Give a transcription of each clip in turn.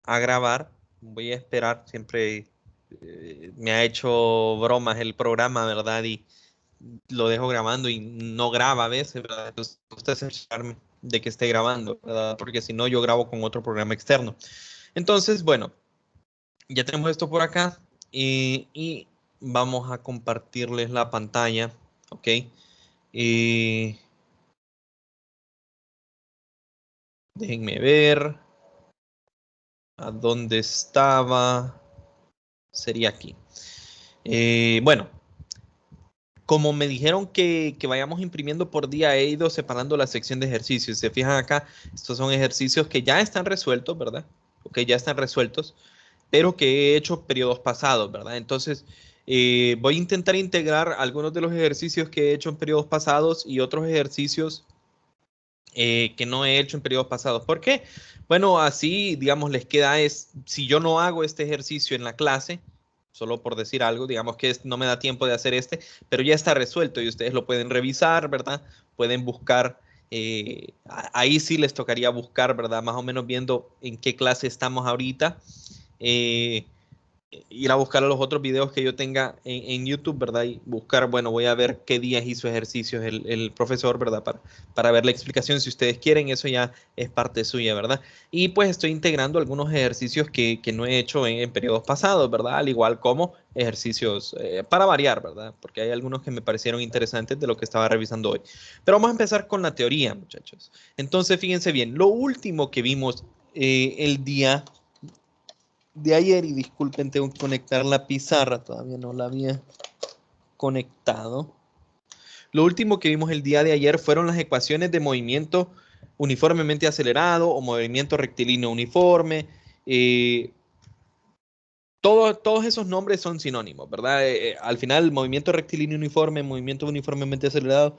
a grabar. Voy a esperar, siempre me ha hecho bromas el programa, ¿verdad? Y lo dejo grabando y no graba a veces, ¿verdad? Entonces, me gusta cerciorarme de que esté grabando, ¿verdad? Porque si no, yo grabo con otro programa externo. Entonces, bueno, ya tenemos esto por acá y vamos a compartirles la pantalla, ¿ok? Y déjenme ver a dónde estaba. Sería aquí. Bueno, como me dijeron que vayamos imprimiendo por día, he ido separando la sección de ejercicios. Se fijan acá, estos son ejercicios que ya están resueltos, ¿verdad? Ok, ya están resueltos, pero que he hecho periodos pasados, ¿verdad? Entonces, voy a intentar integrar algunos de los ejercicios que he hecho en periodos pasados y otros ejercicios que no he hecho en periodos pasados. ¿Por qué? Bueno, así, digamos, les queda es, si yo no hago este ejercicio en la clase, solo por decir algo, digamos que no me da tiempo de hacer este, pero ya está resuelto y ustedes lo pueden revisar, ¿verdad? Pueden buscar, ahí sí les tocaría buscar, ¿verdad? Más o menos viendo en qué clase estamos ahorita. Eh, Ir a buscar los otros videos que yo tenga en YouTube, ¿verdad? Y buscar, bueno, voy a ver qué días hizo ejercicios el profesor, ¿verdad? Para ver la explicación, si ustedes quieren, eso ya es parte suya, ¿verdad? Y pues estoy integrando algunos ejercicios que no he hecho en periodos pasados, ¿verdad? Al igual como ejercicios para variar, ¿verdad? Porque hay algunos que me parecieron interesantes de lo que estaba revisando hoy. Pero vamos a empezar con la teoría, muchachos. Entonces, fíjense bien, lo último que vimos el día de ayer, y disculpen, tengo que conectar la pizarra, todavía no la había conectado. Lo último que vimos el día de ayer fueron las ecuaciones de movimiento uniformemente acelerado o movimiento rectilíneo uniforme. Eh, todos esos nombres son sinónimos, ¿verdad? Al final, movimiento rectilíneo uniforme, movimiento uniformemente acelerado,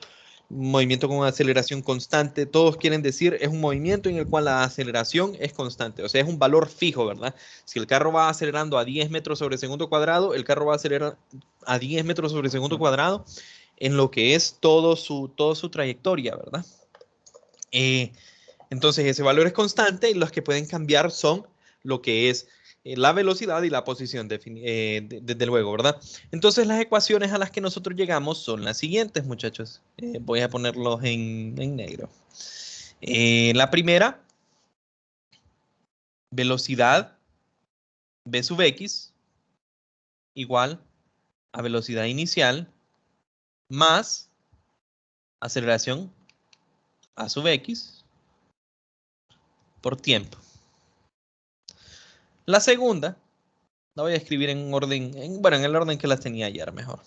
movimiento con aceleración constante, todos quieren decir es un movimiento en el cual la aceleración es constante, o sea, es un valor fijo, ¿verdad? Si el carro va acelerando a 10 metros sobre segundo cuadrado, el carro va a acelerar a 10 metros sobre segundo cuadrado en lo que es toda su trayectoria, ¿verdad? Eh, entonces ese valor es constante y los que pueden cambiar son lo que es la velocidad y la posición, desde luego, ¿verdad? Entonces las ecuaciones a las que nosotros llegamos son las siguientes, muchachos. Voy a ponerlos en negro. La primera, velocidad v sub x igual a velocidad inicial más aceleración a sub x por tiempo. La segunda, la voy a escribir en orden, bueno, en el orden que las tenía ayer mejor.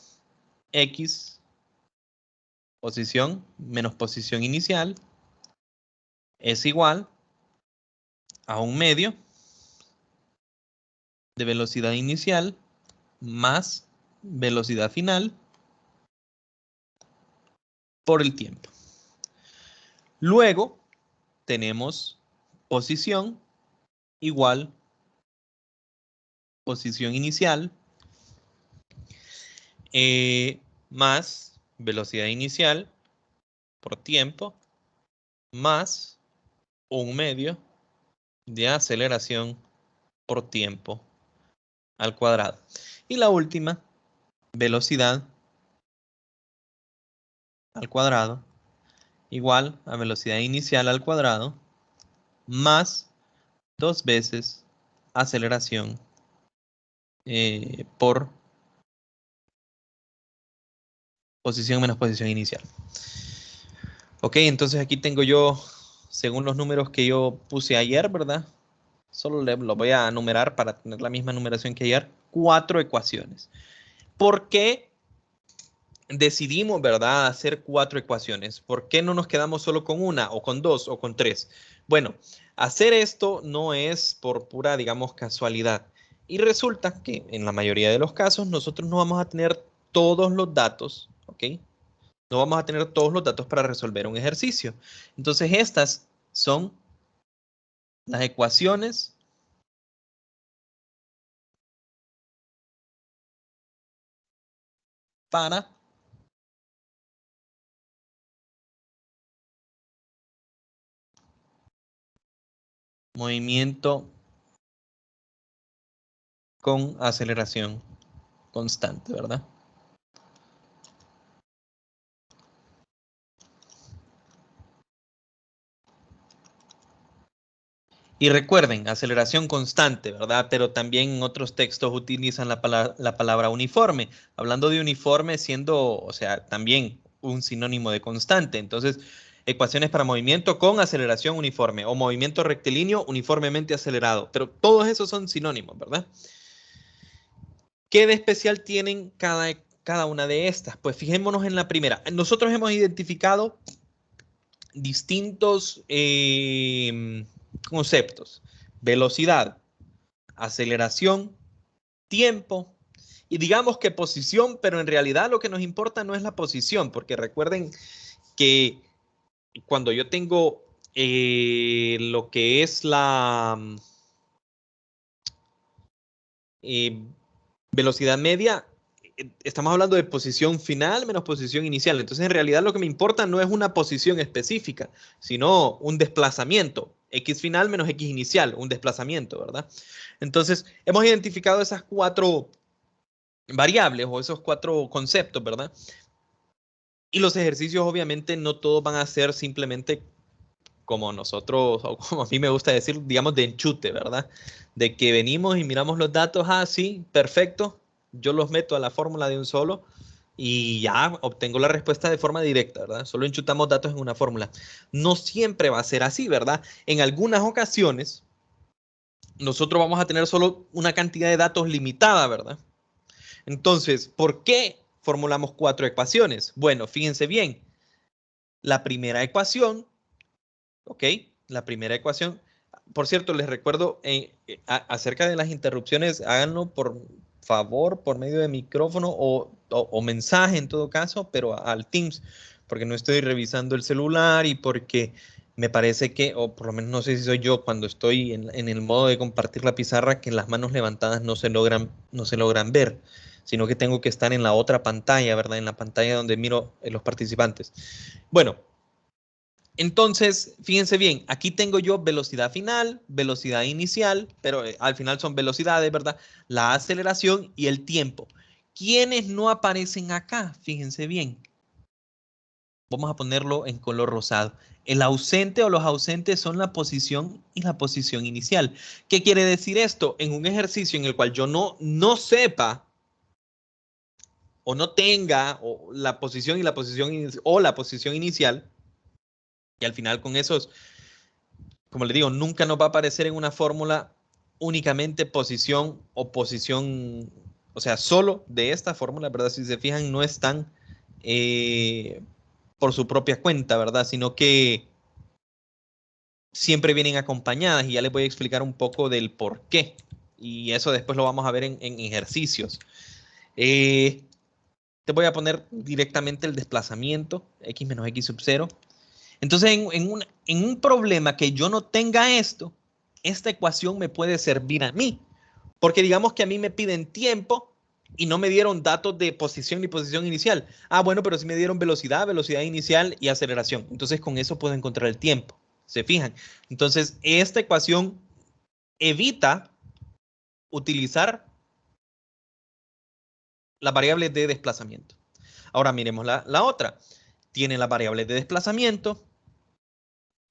X posición menos posición inicial es igual a un medio de velocidad inicial más velocidad final por el tiempo. Luego tenemos posición igual posición inicial más velocidad inicial por tiempo más un medio de aceleración por tiempo al cuadrado. Y la última, velocidad al cuadrado igual a velocidad inicial al cuadrado más dos veces aceleración por posición menos posición inicial. Ok, entonces aquí tengo yo, según los números que yo puse ayer, ¿verdad? Solo lo voy a numerar para tener la misma numeración que ayer. 4 ecuaciones. ¿Por qué decidimos, ¿verdad?, hacer 4 ecuaciones? ¿Por qué no nos quedamos solo con una o con dos o con tres? Bueno, hacer esto no es por pura, digamos, casualidad. Y resulta que en la mayoría de los casos nosotros no vamos a tener todos los datos, ¿ok? No vamos a tener todos los datos para resolver un ejercicio. Entonces estas son las ecuaciones para movimiento con aceleración constante, ¿verdad? Y recuerden, aceleración constante, ¿verdad? Pero también en otros textos utilizan la palabra uniforme, hablando de uniforme siendo, o sea, también un sinónimo de constante. Entonces, ecuaciones para movimiento con aceleración uniforme o movimiento rectilíneo uniformemente acelerado. Pero todos esos son sinónimos, ¿verdad? ¿Qué de especial tienen cada una de estas? Pues fijémonos en la primera. Nosotros hemos identificado distintos conceptos. Velocidad, aceleración, tiempo y digamos que posición, pero en realidad lo que nos importa no es la posición, porque recuerden que cuando yo tengo lo que es la velocidad media, estamos hablando de posición final menos posición inicial. Entonces, en realidad lo que me importa no es una posición específica, sino un desplazamiento. X final menos X inicial, un desplazamiento, ¿verdad? Entonces, hemos identificado esas cuatro variables o esos cuatro conceptos, ¿verdad? Y los ejercicios obviamente no todos van a ser simplemente como nosotros, o como a mí me gusta decir, digamos, de enchute, ¿verdad? De que venimos y miramos los datos, ah, sí, perfecto, yo los meto a la fórmula de un solo y ya obtengo la respuesta de forma directa, ¿verdad? Solo enchutamos datos en una fórmula. No siempre va a ser así, ¿verdad? En algunas ocasiones, nosotros vamos a tener solo una cantidad de datos limitada, ¿verdad? Entonces, ¿por qué formulamos cuatro ecuaciones? Bueno, fíjense bien, la primera ecuación, ¿ok? La primera ecuación, por cierto, les recuerdo acerca de las interrupciones, háganlo por favor por medio de micrófono o mensaje en todo caso, pero al Teams, porque no estoy revisando el celular y porque me parece que, o por lo menos no sé si soy yo, cuando estoy en el modo de compartir la pizarra, que las manos levantadas no se logran ver, sino que tengo que estar en la otra pantalla, ¿verdad? En la pantalla donde miro los participantes. Bueno, entonces, fíjense bien, aquí tengo yo velocidad final, velocidad inicial, pero al final son velocidades, ¿verdad? La aceleración y el tiempo. ¿Quiénes no aparecen acá? Fíjense bien. Vamos a ponerlo en color rosado. El ausente o los ausentes son la posición y la posición inicial. ¿Qué quiere decir esto? En un ejercicio en el cual yo no sepa o no tenga o la posición y la posición o la posición inicial, y al final con esos, como le digo, nunca nos va a aparecer en una fórmula únicamente posición o posición, o sea, solo de esta fórmula, ¿verdad? Si se fijan, no están por su propia cuenta, ¿verdad? Sino que siempre vienen acompañadas y ya les voy a explicar un poco del por qué. Y eso después lo vamos a ver en ejercicios. Te voy a poner directamente el desplazamiento, x menos x sub 0. Entonces, en un problema que yo no tenga esto, esta ecuación me puede servir a mí. Porque digamos que a mí me piden tiempo y no me dieron datos de posición ni posición inicial. Ah, bueno, pero sí me dieron velocidad, velocidad inicial y aceleración. Entonces, con eso puedo encontrar el tiempo. ¿Se fijan? Entonces, esta ecuación evita utilizar las variables de desplazamiento. Ahora miremos la otra. Tiene las variables de desplazamiento,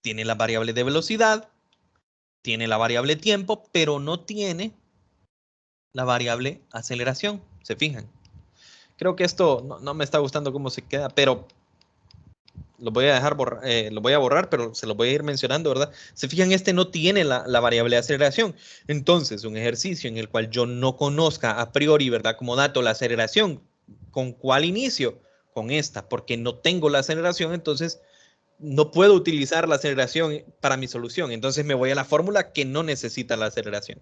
tiene las variables de velocidad, tiene la variable tiempo, pero no tiene la variable aceleración. ¿Se fijan? Creo que esto no me está gustando cómo se queda, pero lo voy a dejar lo voy a borrar, pero se lo voy a ir mencionando, ¿verdad? Se fijan, este no tiene la variable de aceleración. Entonces, un ejercicio en el cual yo no conozca a priori, ¿verdad? Como dato la aceleración, ¿con cuál inicio? Con esta, porque no tengo la aceleración, entonces no puedo utilizar la aceleración para mi solución. Entonces me voy a la fórmula que no necesita la aceleración.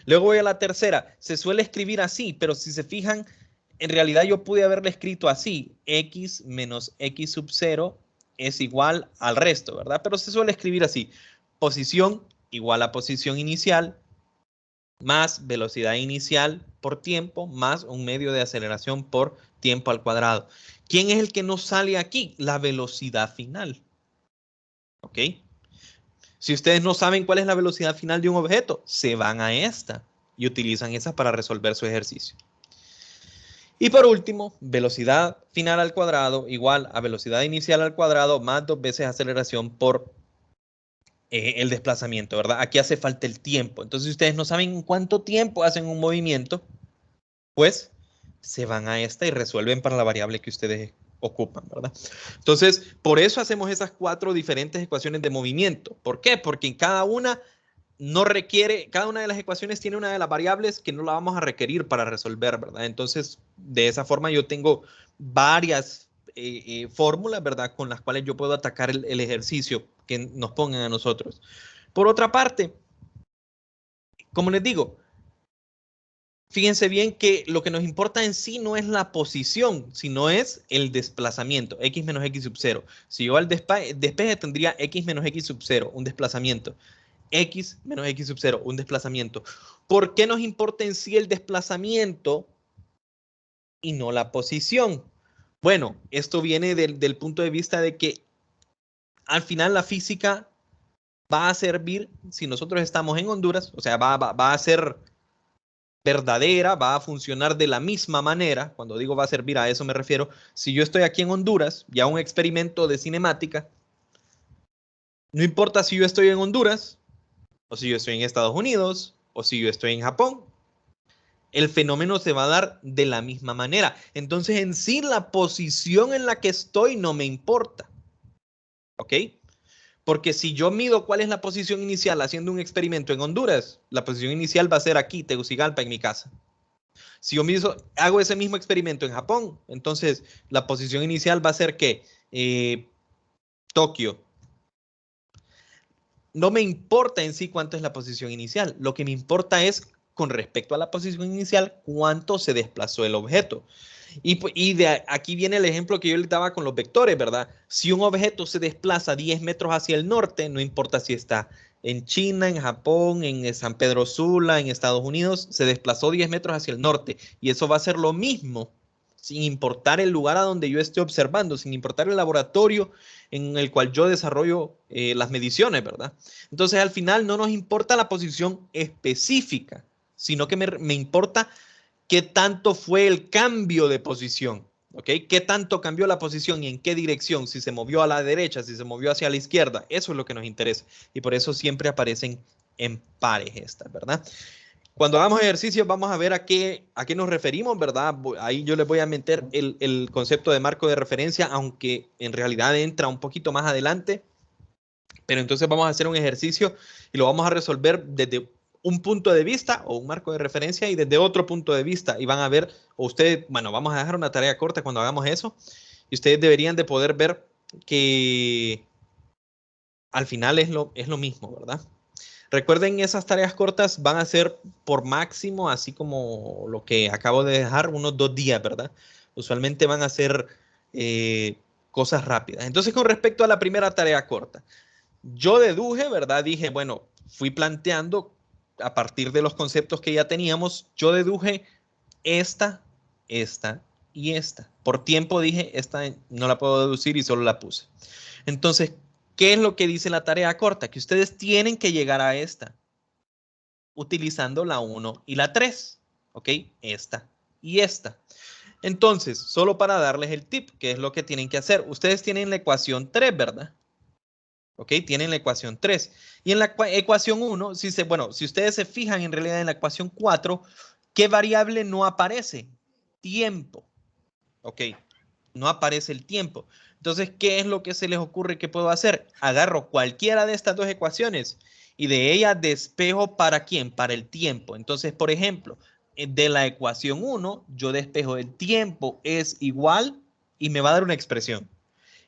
Luego voy a la tercera. Se suele escribir así, pero si se fijan, en realidad yo pude haberle escrito así. X menos X sub 0 es igual al resto, ¿verdad? Pero se suele escribir así. Posición igual a posición inicial más velocidad inicial por tiempo más un medio de aceleración por tiempo al cuadrado. ¿Quién es el que no sale aquí? La velocidad final. ¿Ok? Si ustedes no saben cuál es la velocidad final de un objeto, se van a esta. y utilizan esa para resolver su ejercicio. Y por último, velocidad final al cuadrado igual a velocidad inicial al cuadrado más 2 veces aceleración por el desplazamiento, ¿verdad? Aquí hace falta el tiempo. Entonces, si ustedes no saben en cuánto tiempo hacen un movimiento, pues se van a esta y resuelven para la variable que ustedes ocupan, ¿verdad? Entonces, por eso hacemos esas 4 diferentes ecuaciones de movimiento. ¿Por qué? Porque en cada una no requiere, cada una de las ecuaciones tiene una de las variables que no la vamos a requerir para resolver, ¿verdad? Entonces, de esa forma yo tengo varias fórmulas, ¿verdad? Con las cuales yo puedo atacar el ejercicio que nos pongan a nosotros. Por otra parte, como les digo, fíjense bien que lo que nos importa en sí no es la posición, sino es el desplazamiento, x menos x sub 0. Si yo al despeje tendría x menos x sub 0, un desplazamiento. X menos x sub 0, un desplazamiento. ¿Por qué nos importa en sí el desplazamiento y no la posición? Bueno, esto viene del punto de vista de que al final la física va a servir, si nosotros estamos en Honduras, o sea, va a ser verdadera, va a funcionar de la misma manera. Cuando digo va a servir, a eso me refiero. Si yo estoy aquí en Honduras, ya un experimento de cinemática, no importa si yo estoy en Honduras, o si yo estoy en Estados Unidos, o si yo estoy en Japón, el fenómeno se va a dar de la misma manera. Entonces, en sí, la posición en la que estoy no me importa. ¿Ok? Porque si yo mido cuál es la posición inicial haciendo un experimento en Honduras, la posición inicial va a ser aquí, Tegucigalpa, en mi casa. Si yo hago ese mismo experimento en Japón, entonces la posición inicial va a ser que Tokio. No me importa en sí cuánto es la posición inicial. Lo que me importa es, con respecto a la posición inicial, cuánto se desplazó el objeto. Y de aquí viene el ejemplo que yo les daba con los vectores, ¿verdad? Si un objeto se desplaza 10 metros hacia el norte, no importa si está en China, en Japón, en San Pedro Sula, en Estados Unidos, se desplazó 10 metros hacia el norte. Y eso va a ser lo mismo, sin importar el lugar a donde yo esté observando, sin importar el laboratorio en el cual yo desarrollo las mediciones, ¿verdad? Entonces, al final no nos importa la posición específica, sino que me importa qué tanto fue el cambio de posición, ¿ok? ¿Qué tanto cambió la posición y en qué dirección? Si se movió a la derecha, si se movió hacia la izquierda, eso es lo que nos interesa. Y por eso siempre aparecen en pares estas, ¿verdad? Cuando hagamos ejercicios vamos a ver a qué nos referimos, ¿verdad? Ahí yo les voy a meter el concepto de marco de referencia, aunque en realidad entra un poquito más adelante. Pero entonces vamos a hacer un ejercicio y lo vamos a resolver desde un punto de vista o un marco de referencia y desde otro punto de vista. Y van a ver, o ustedes, bueno, vamos a dejar una tarea corta cuando hagamos eso. Y ustedes deberían de poder ver que al final es lo mismo, ¿verdad? Recuerden, esas tareas cortas van a ser por máximo, así como lo que acabo de dejar, unos 2 días, ¿verdad? Usualmente van a ser cosas rápidas. Entonces, con respecto a la primera tarea corta, yo deduje, ¿verdad? Dije, bueno, fui planteando a partir de los conceptos que ya teníamos, yo deduje esta y esta. Por tiempo dije, esta no la puedo deducir y solo la puse. Entonces, ¿qué es lo que dice la tarea corta? Que ustedes tienen que llegar a esta utilizando la 1 y la 3, ¿ok? Esta y esta. Entonces, solo para darles el tip, ¿qué es lo que tienen que hacer? Ustedes tienen la ecuación 3, ¿verdad? ¿Ok? Tienen la ecuación 3. Y en la ecuación 1, si ustedes se fijan en realidad en la ecuación 4, ¿qué variable no aparece? Tiempo. ¿Ok? No aparece el tiempo. Entonces, ¿qué es lo que se les ocurre que puedo hacer? Agarro cualquiera de estas dos ecuaciones y de ellas despejo ¿para quién? Para el tiempo. Entonces, por ejemplo, de la ecuación 1, yo despejo el tiempo es igual y me va a dar una expresión.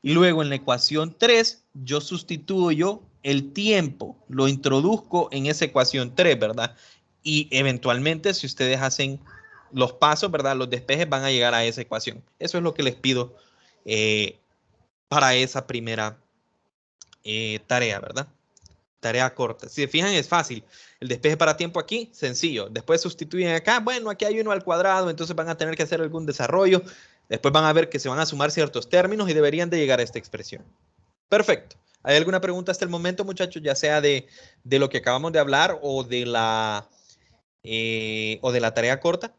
Y luego en la ecuación 3, yo sustituyo el tiempo, lo introduzco en esa ecuación 3, ¿verdad? Y eventualmente, si ustedes hacen los pasos, ¿verdad? Los despejes van a llegar a esa ecuación. Eso es lo que les pido para esa primera tarea, ¿verdad? Tarea corta. Si se fijan, es fácil. El despeje para tiempo aquí, sencillo. Después sustituyen acá. Bueno, aquí hay 1 al cuadrado, entonces van a tener que hacer algún desarrollo. Después van a ver que se van a sumar ciertos términos y deberían de llegar a esta expresión. Perfecto. ¿Hay alguna pregunta hasta el momento, muchachos? Ya sea de lo que acabamos de hablar o de la o de la tarea corta?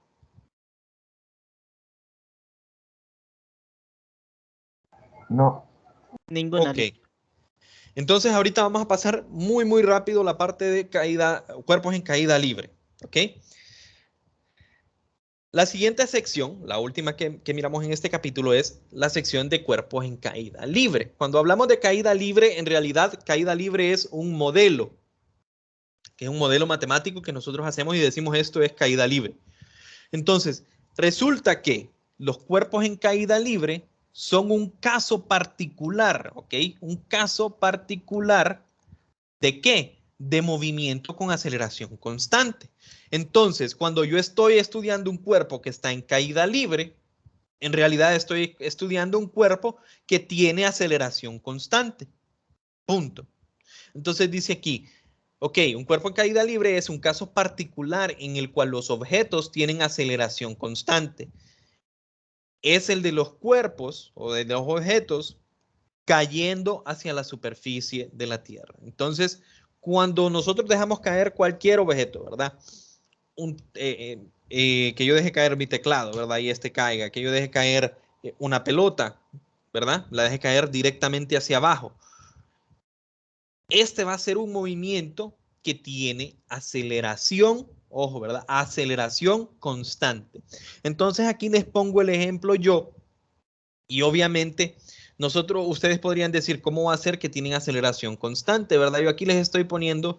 No. Ninguna. Ok. Entonces ahorita vamos a pasar muy rápido la parte de caída, cuerpos en caída libre. ¿Ok? La siguiente sección, la última que miramos en este capítulo, es la sección de cuerpos en caída libre. Cuando hablamos de caída libre, en realidad caída libre es un modelo, que es un modelo matemático que nosotros hacemos y decimos esto es caída libre. Entonces, resulta que los cuerpos en caída libre son un caso particular, ¿ok? Un caso particular ¿de qué? De movimiento con aceleración constante. Entonces, cuando yo estoy estudiando un cuerpo que está en caída libre, en realidad estoy estudiando un cuerpo que tiene aceleración constante. Punto. Entonces dice aquí, ok, un cuerpo en caída libre es un caso particular en el cual los objetos tienen aceleración constante. Es el de los cuerpos o de los objetos cayendo hacia la superficie de la Tierra. Entonces, cuando nosotros dejamos caer cualquier objeto, ¿verdad? Que yo deje caer mi teclado, ¿verdad? Y este caiga, que yo deje caer una pelota, ¿verdad? La deje caer directamente hacia abajo. Este va a ser un movimiento que tiene aceleración, ojo, ¿verdad? Aceleración constante. Entonces aquí les pongo el ejemplo yo y obviamente ustedes podrían decir cómo va a ser que tienen aceleración constante, ¿verdad? Yo aquí les estoy poniendo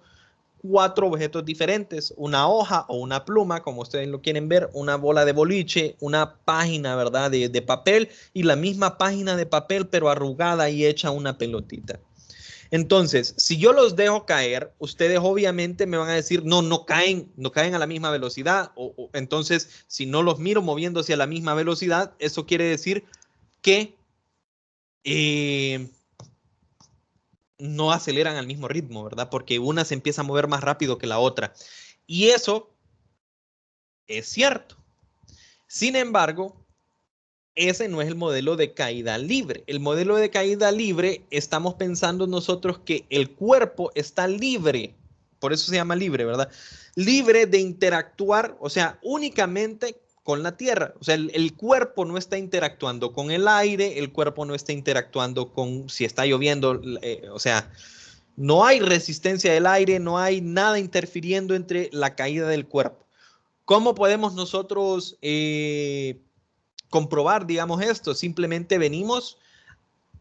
4 objetos diferentes, una hoja o una pluma, como ustedes lo quieren ver, una bola de boliche, una página, ¿verdad? De papel y la misma página de papel, pero arrugada y hecha una pelotita. Entonces, si yo los dejo caer, ustedes obviamente me van a decir, no caen a la misma velocidad. Entonces, si no los miro moviéndose a la misma velocidad, eso quiere decir que no aceleran al mismo ritmo, ¿verdad? Porque una se empieza a mover más rápido que la otra. Y eso es cierto. Sin embargo, ese no es el modelo de caída libre. El modelo de caída libre, estamos pensando nosotros que el cuerpo está libre, por eso se llama libre, ¿verdad? Libre de interactuar, o sea, únicamente con la tierra. O sea, el cuerpo no está interactuando con el aire, el cuerpo no está interactuando con si está lloviendo, o sea, no hay resistencia del aire, no hay nada interfiriendo entre la caída del cuerpo. ¿Cómo podemos nosotros comprobar, digamos, esto? Simplemente venimos,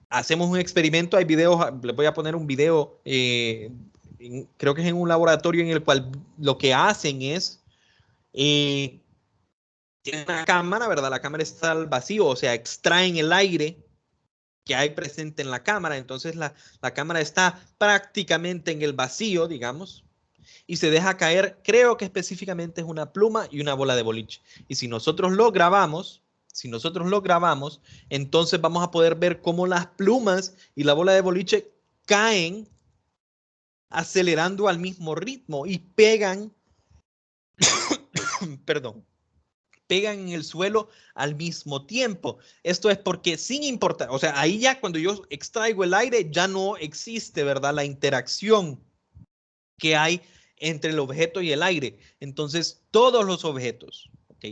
hacemos un experimento, hay videos, les voy a poner un video, creo que es en un laboratorio en el cual lo que hacen es, tienen una cámara, ¿verdad? La cámara está al vacío, o sea, extraen el aire que hay presente en la cámara, entonces la cámara está prácticamente en el vacío, digamos, y se deja caer, creo que específicamente es una pluma y una bola de boliche. Y si nosotros lo grabamos, entonces vamos a poder ver cómo las plumas y la bola de boliche caen acelerando al mismo ritmo y pegan, perdón, pegan en el suelo al mismo tiempo. Esto es porque sin importar, o sea, ahí ya cuando yo extraigo el aire ya no existe, ¿verdad? La interacción que hay entre el objeto y el aire. Entonces, todos los objetos, ¿ok?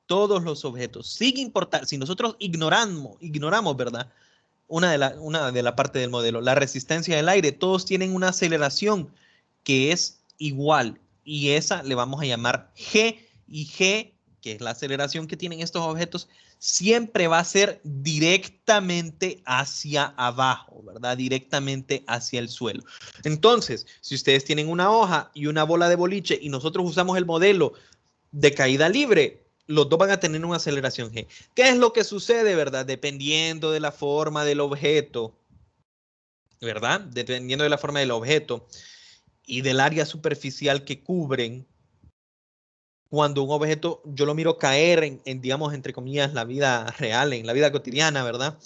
Todos los objetos, sin importar, si nosotros ignoramos, ¿verdad? Una de la parte del modelo, la resistencia del aire, todos tienen una aceleración que es igual y esa le vamos a llamar G y G, que es la aceleración que tienen estos objetos, siempre va a ser directamente hacia abajo, ¿verdad? Directamente hacia el suelo. Entonces, si ustedes tienen una hoja y una bola de boliche y nosotros usamos el modelo de caída libre, los dos van a tener una aceleración G. ¿Qué es lo que sucede, verdad? Dependiendo de la forma del objeto, ¿verdad? Dependiendo de la forma del objeto y del área superficial que cubren, cuando un objeto yo lo miro caer digamos, entre comillas, la vida real, en la vida cotidiana, ¿verdad?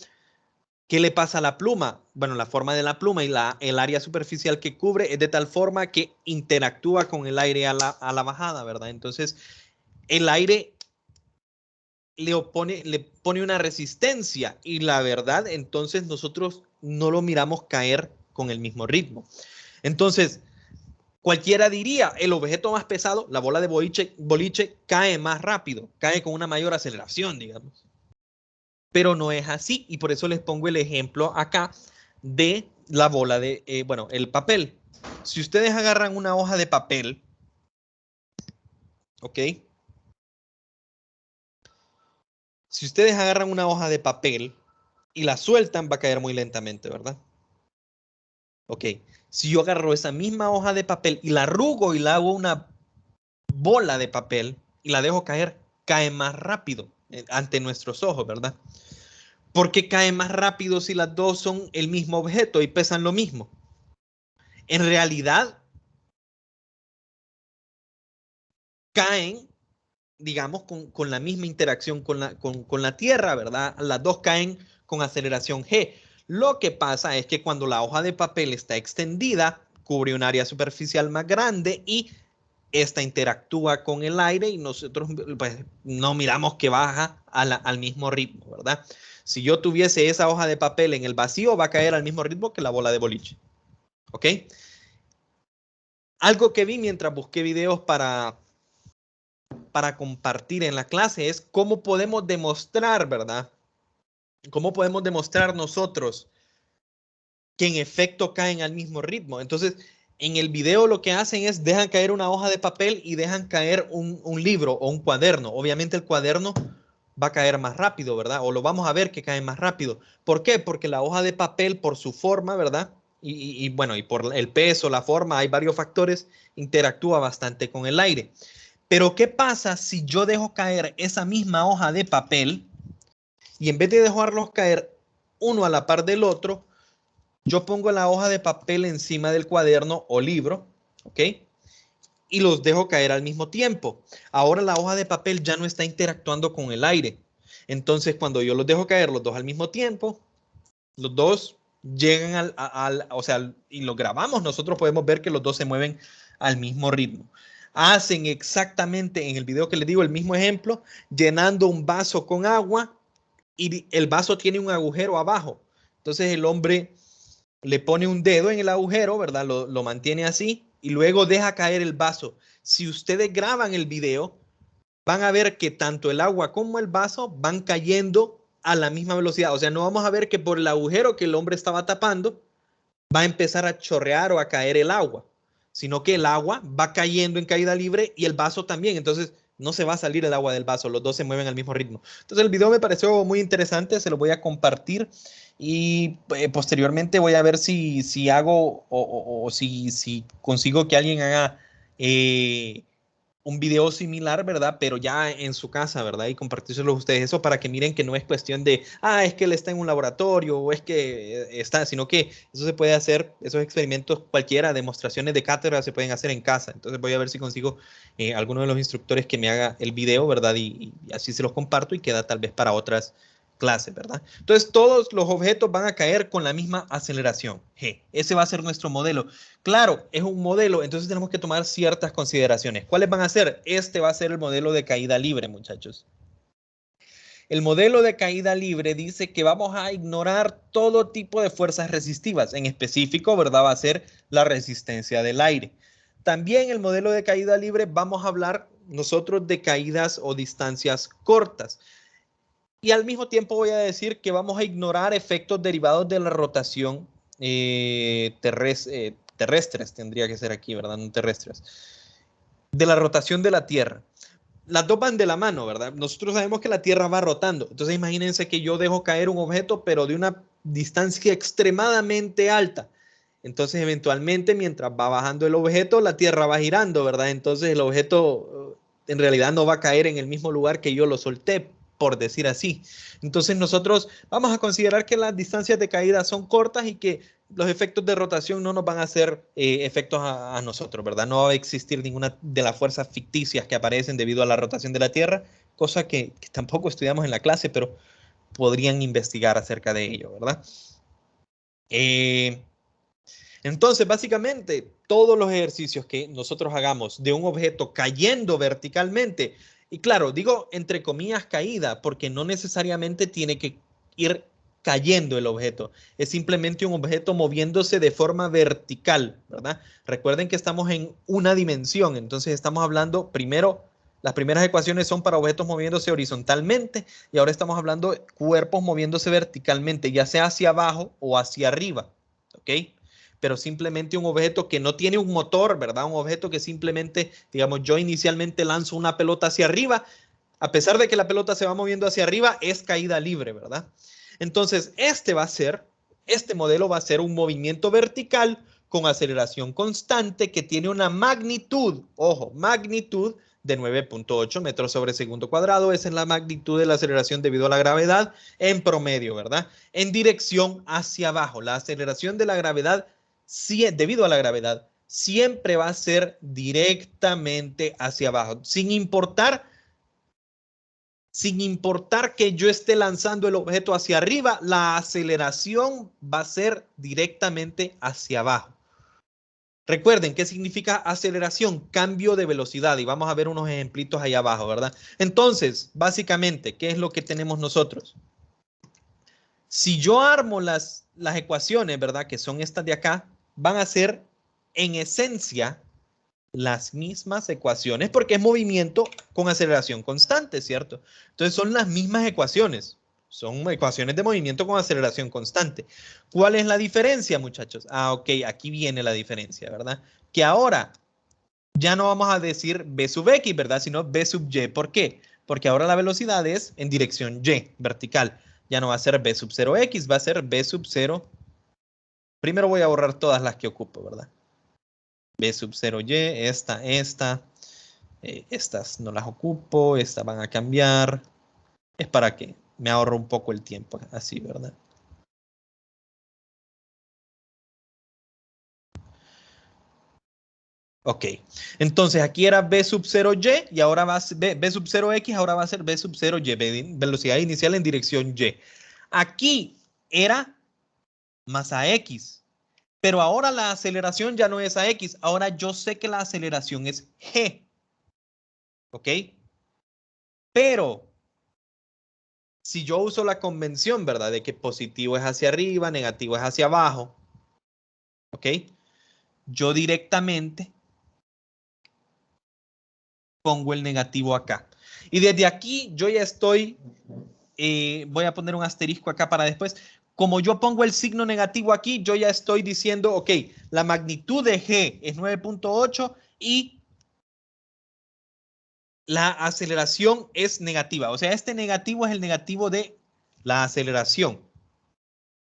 ¿Qué le pasa a la pluma? Bueno, la forma de la pluma y el área superficial que cubre es de tal forma que interactúa con el aire a la bajada, ¿verdad? Entonces, el aire le pone una resistencia y la verdad, entonces nosotros no lo miramos caer con el mismo ritmo. Entonces, Cualquiera diría, el objeto más pesado, la bola de boliche, cae más rápido, cae con una mayor aceleración, digamos. Pero no es así, y por eso les pongo el ejemplo acá de la bola de, bueno, el papel. Si ustedes agarran una hoja de papel, ¿ok? Si ustedes agarran una hoja de papel y la sueltan, va a caer muy lentamente, ¿verdad? Ok. Si yo agarro esa misma hoja de papel y la arrugo y la hago una bola de papel y la dejo caer, cae más rápido ante nuestros ojos, ¿verdad? ¿Por qué cae más rápido si las dos son el mismo objeto y pesan lo mismo? En realidad, caen, digamos, con la misma interacción con la Tierra, ¿verdad? Las dos caen con aceleración g. Lo que pasa es que cuando la hoja de papel está extendida, cubre un área superficial más grande y esta interactúa con el aire y nosotros pues, no miramos que baja al mismo ritmo, ¿verdad? Si yo tuviese esa hoja de papel en el vacío, va a caer al mismo ritmo que la bola de boliche. ¿Ok? Algo que vi mientras busqué videos para compartir en la clase es cómo podemos demostrar, ¿verdad? ¿Cómo podemos demostrar nosotros que en efecto caen al mismo ritmo? Entonces, en el video lo que hacen es dejan caer una hoja de papel y dejan caer un libro o un cuaderno. Obviamente el cuaderno va a caer más rápido, ¿verdad? O lo vamos a ver que cae más rápido. ¿Por qué? Porque la hoja de papel, por su forma, ¿verdad? Y bueno, y por el peso, la forma, hay varios factores, interactúa bastante con el aire. Pero ¿qué pasa si yo dejo caer esa misma hoja de papel y en vez de dejarlos caer uno a la par del otro, yo pongo la hoja de papel encima del cuaderno o libro, ¿ok? Y los dejo caer al mismo tiempo. Ahora la hoja de papel ya no está interactuando con el aire. Entonces, cuando yo los dejo caer los dos al mismo tiempo, los dos llegan o sea, y lo grabamos, nosotros podemos ver que los dos se mueven al mismo ritmo. Hacen exactamente en el video que les digo el mismo ejemplo, llenando un vaso con agua y el vaso tiene un agujero abajo. Entonces el hombre le pone un dedo en el agujero, ¿verdad? Lo mantiene así y luego deja caer el vaso. Si ustedes graban el video, van a ver que tanto el agua como el vaso van cayendo a la misma velocidad. O sea, no vamos a ver que por el agujero que el hombre estaba tapando va a empezar a chorrear o a caer el agua, sino que el agua va cayendo en caída libre y el vaso también. Entonces, no se va a salir el agua del vaso, los dos se mueven al mismo ritmo. Entonces, el video me pareció muy interesante, se lo voy a compartir y posteriormente voy a ver si hago o si consigo que alguien haga un video similar, ¿verdad? Pero ya en su casa, ¿verdad? Y compartírselo a ustedes. Eso para que miren que no es cuestión de, es que él está en un laboratorio o es que está, sino que eso se puede hacer, esos experimentos cualquiera, demostraciones de cátedra se pueden hacer en casa. Entonces voy a ver si consigo alguno de los instructores que me haga el video, ¿verdad? Y así se los comparto y queda tal vez para otras clases, ¿verdad? Entonces todos los objetos van a caer con la misma aceleración, G. Ese va a ser nuestro modelo. Claro, es un modelo, entonces tenemos que tomar ciertas consideraciones. ¿Cuáles van a ser? Este va a ser el modelo de caída libre, muchachos. El modelo de caída libre dice que vamos a ignorar todo tipo de fuerzas resistivas. En específico, ¿verdad? Va a ser la resistencia del aire. También el modelo de caída libre vamos a hablar nosotros de caídas o distancias cortas. Y al mismo tiempo voy a decir que vamos a ignorar efectos derivados de la rotación terrestres, tendría que ser aquí, ¿verdad? No terrestres. De la rotación de la Tierra. Las dos van de la mano, ¿verdad? Nosotros sabemos que la Tierra va rotando. Entonces imagínense que yo dejo caer un objeto, pero de una distancia extremadamente alta. Entonces eventualmente mientras va bajando el objeto, la Tierra va girando, ¿verdad? Entonces el objeto en realidad no va a caer en el mismo lugar que yo lo solté, por decir así. Entonces nosotros vamos a considerar que las distancias de caída son cortas y que los efectos de rotación no nos van a hacer efectos a nosotros, ¿verdad? No va a existir ninguna de las fuerzas ficticias que aparecen debido a la rotación de la Tierra, cosa que tampoco estudiamos en la clase, pero podrían investigar acerca de ello, ¿verdad? Entonces, básicamente, todos los ejercicios que nosotros hagamos de un objeto cayendo verticalmente, y claro, digo entre comillas caída, porque no necesariamente tiene que ir cayendo el objeto. Es simplemente un objeto moviéndose de forma vertical, ¿verdad? Recuerden que estamos en una dimensión, entonces estamos hablando primero, las primeras ecuaciones son para objetos moviéndose horizontalmente y ahora estamos hablando de cuerpos moviéndose verticalmente, ya sea hacia abajo o hacia arriba, ¿ok? Pero simplemente un objeto que no tiene un motor, ¿verdad? Un objeto que simplemente, digamos, yo inicialmente lanzo una pelota hacia arriba, a pesar de que la pelota se va moviendo hacia arriba, es caída libre, ¿verdad? Entonces, este modelo va a ser un movimiento vertical con aceleración constante que tiene una magnitud, ojo, magnitud de 9.8 metros sobre segundo cuadrado. Esa es la magnitud de la aceleración debido a la gravedad en promedio, ¿verdad? En dirección hacia abajo. La aceleración de la gravedad, debido a la gravedad, siempre va a ser directamente hacia abajo, sin importar que yo esté lanzando el objeto hacia arriba, la aceleración va a ser directamente hacia abajo. Recuerden, ¿qué significa aceleración? Cambio de velocidad. Y vamos a ver unos ejemplitos ahí abajo, ¿verdad? Entonces, básicamente, ¿qué es lo que tenemos nosotros? Si yo armo las ecuaciones, ¿verdad? Que son estas de acá, van a ser en esencia las mismas ecuaciones porque es movimiento con aceleración constante, ¿cierto? Entonces son las mismas ecuaciones. Son ecuaciones de movimiento con aceleración constante. ¿Cuál es la diferencia, muchachos? Ah, ok, aquí viene la diferencia, ¿verdad? Que ahora ya no vamos a decir B sub X, ¿verdad? Sino B sub Y. ¿Por qué? Porque ahora la velocidad es en dirección Y, vertical. Ya no va a ser B sub 0X, va a ser B sub 0. Primero voy a borrar todas las que ocupo, ¿verdad? B sub 0Y, estas no las ocupo, estas van a cambiar. Es para que me ahorro un poco el tiempo, así, ¿verdad? Ok, entonces aquí era B sub 0Y y ahora va a ser B sub 0X, ahora va a ser B sub 0Y, velocidad inicial en dirección Y. Aquí era más AX, pero ahora la aceleración ya no es AX, ahora yo sé que la aceleración es G. ¿Ok? Pero si yo uso la convención, ¿verdad? De que positivo es hacia arriba, negativo es hacia abajo, ¿ok? Yo directamente pongo el negativo acá. Y desde aquí yo ya estoy, voy a poner un asterisco acá para después. Como yo pongo el signo negativo aquí, yo ya estoy diciendo, ok, la magnitud de G es 9.8 y la aceleración es negativa. O sea, este negativo es el negativo de la aceleración.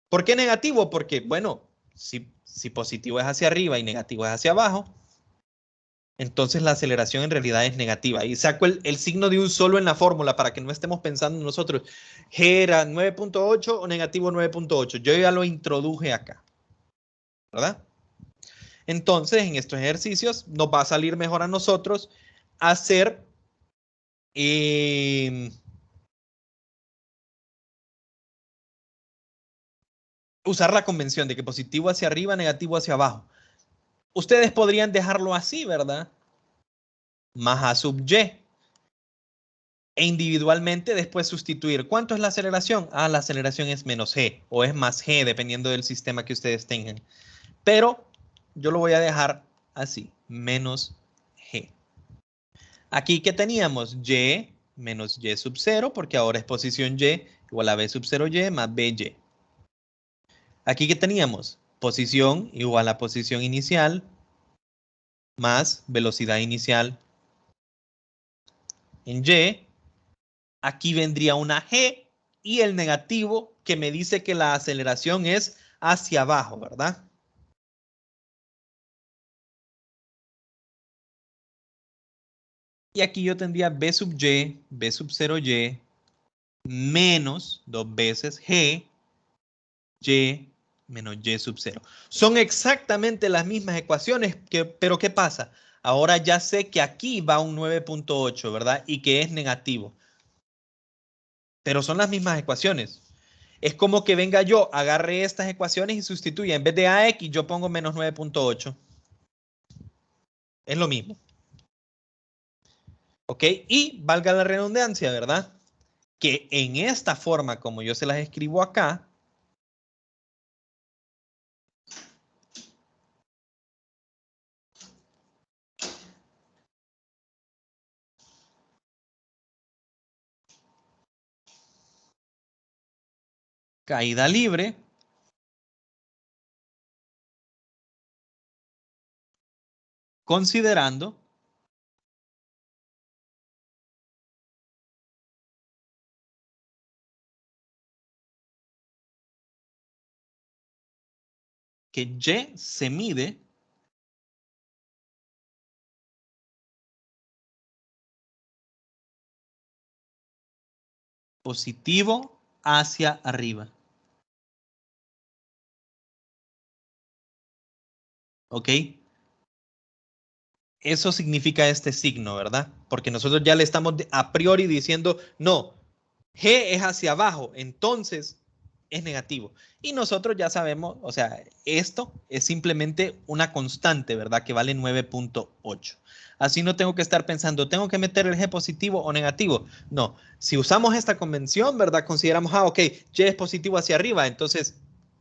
¿Por qué negativo? Porque, bueno, si positivo es hacia arriba y negativo es hacia abajo, entonces la aceleración en realidad es negativa. Y saco el signo de un solo en la fórmula para que no estemos pensando nosotros, G era 9.8 o negativo 9.8. Yo ya lo introduje acá, ¿verdad? Entonces, en estos ejercicios nos va a salir mejor a nosotros hacer usar la convención de que positivo hacia arriba, negativo hacia abajo. Ustedes podrían dejarlo así, ¿verdad? Más A sub Y. E individualmente después sustituir. ¿Cuánto es la aceleración? Ah, la aceleración es menos G o es más G, dependiendo del sistema que ustedes tengan. Pero yo lo voy a dejar así, menos G. Aquí, ¿qué teníamos? Y menos Y sub 0, porque ahora es posición Y igual a B sub 0Y más BY. Aquí, ¿qué teníamos? Posición igual a posición inicial más velocidad inicial en Y. Aquí vendría una G y el negativo que me dice que la aceleración es hacia abajo, ¿verdad? Y aquí yo tendría B sub Y, B sub 0Y, menos 2 veces G, Y, menos Y sub 0. Son exactamente las mismas ecuaciones, pero ¿qué pasa? Ahora ya sé que aquí va un 9.8, ¿verdad? Y que es negativo. Pero son las mismas ecuaciones. Es como que venga yo, agarre estas ecuaciones y sustituya. En vez de AX, yo pongo menos 9.8. Es lo mismo. ¿Ok? Y valga la redundancia, ¿verdad? Que en esta forma, como yo se las escribo acá, caída libre considerando que Y se mide positivo hacia arriba. ¿Ok? Eso significa este signo, ¿verdad? Porque nosotros ya le estamos a priori diciendo, no, G es hacia abajo, entonces es negativo. Y nosotros ya sabemos, o sea, esto es simplemente una constante, ¿verdad? Que vale 9.8. Así no tengo que estar pensando, ¿tengo que meter el G positivo o negativo? No, si usamos esta convención, ¿verdad? Consideramos, ok, Y es positivo hacia arriba, entonces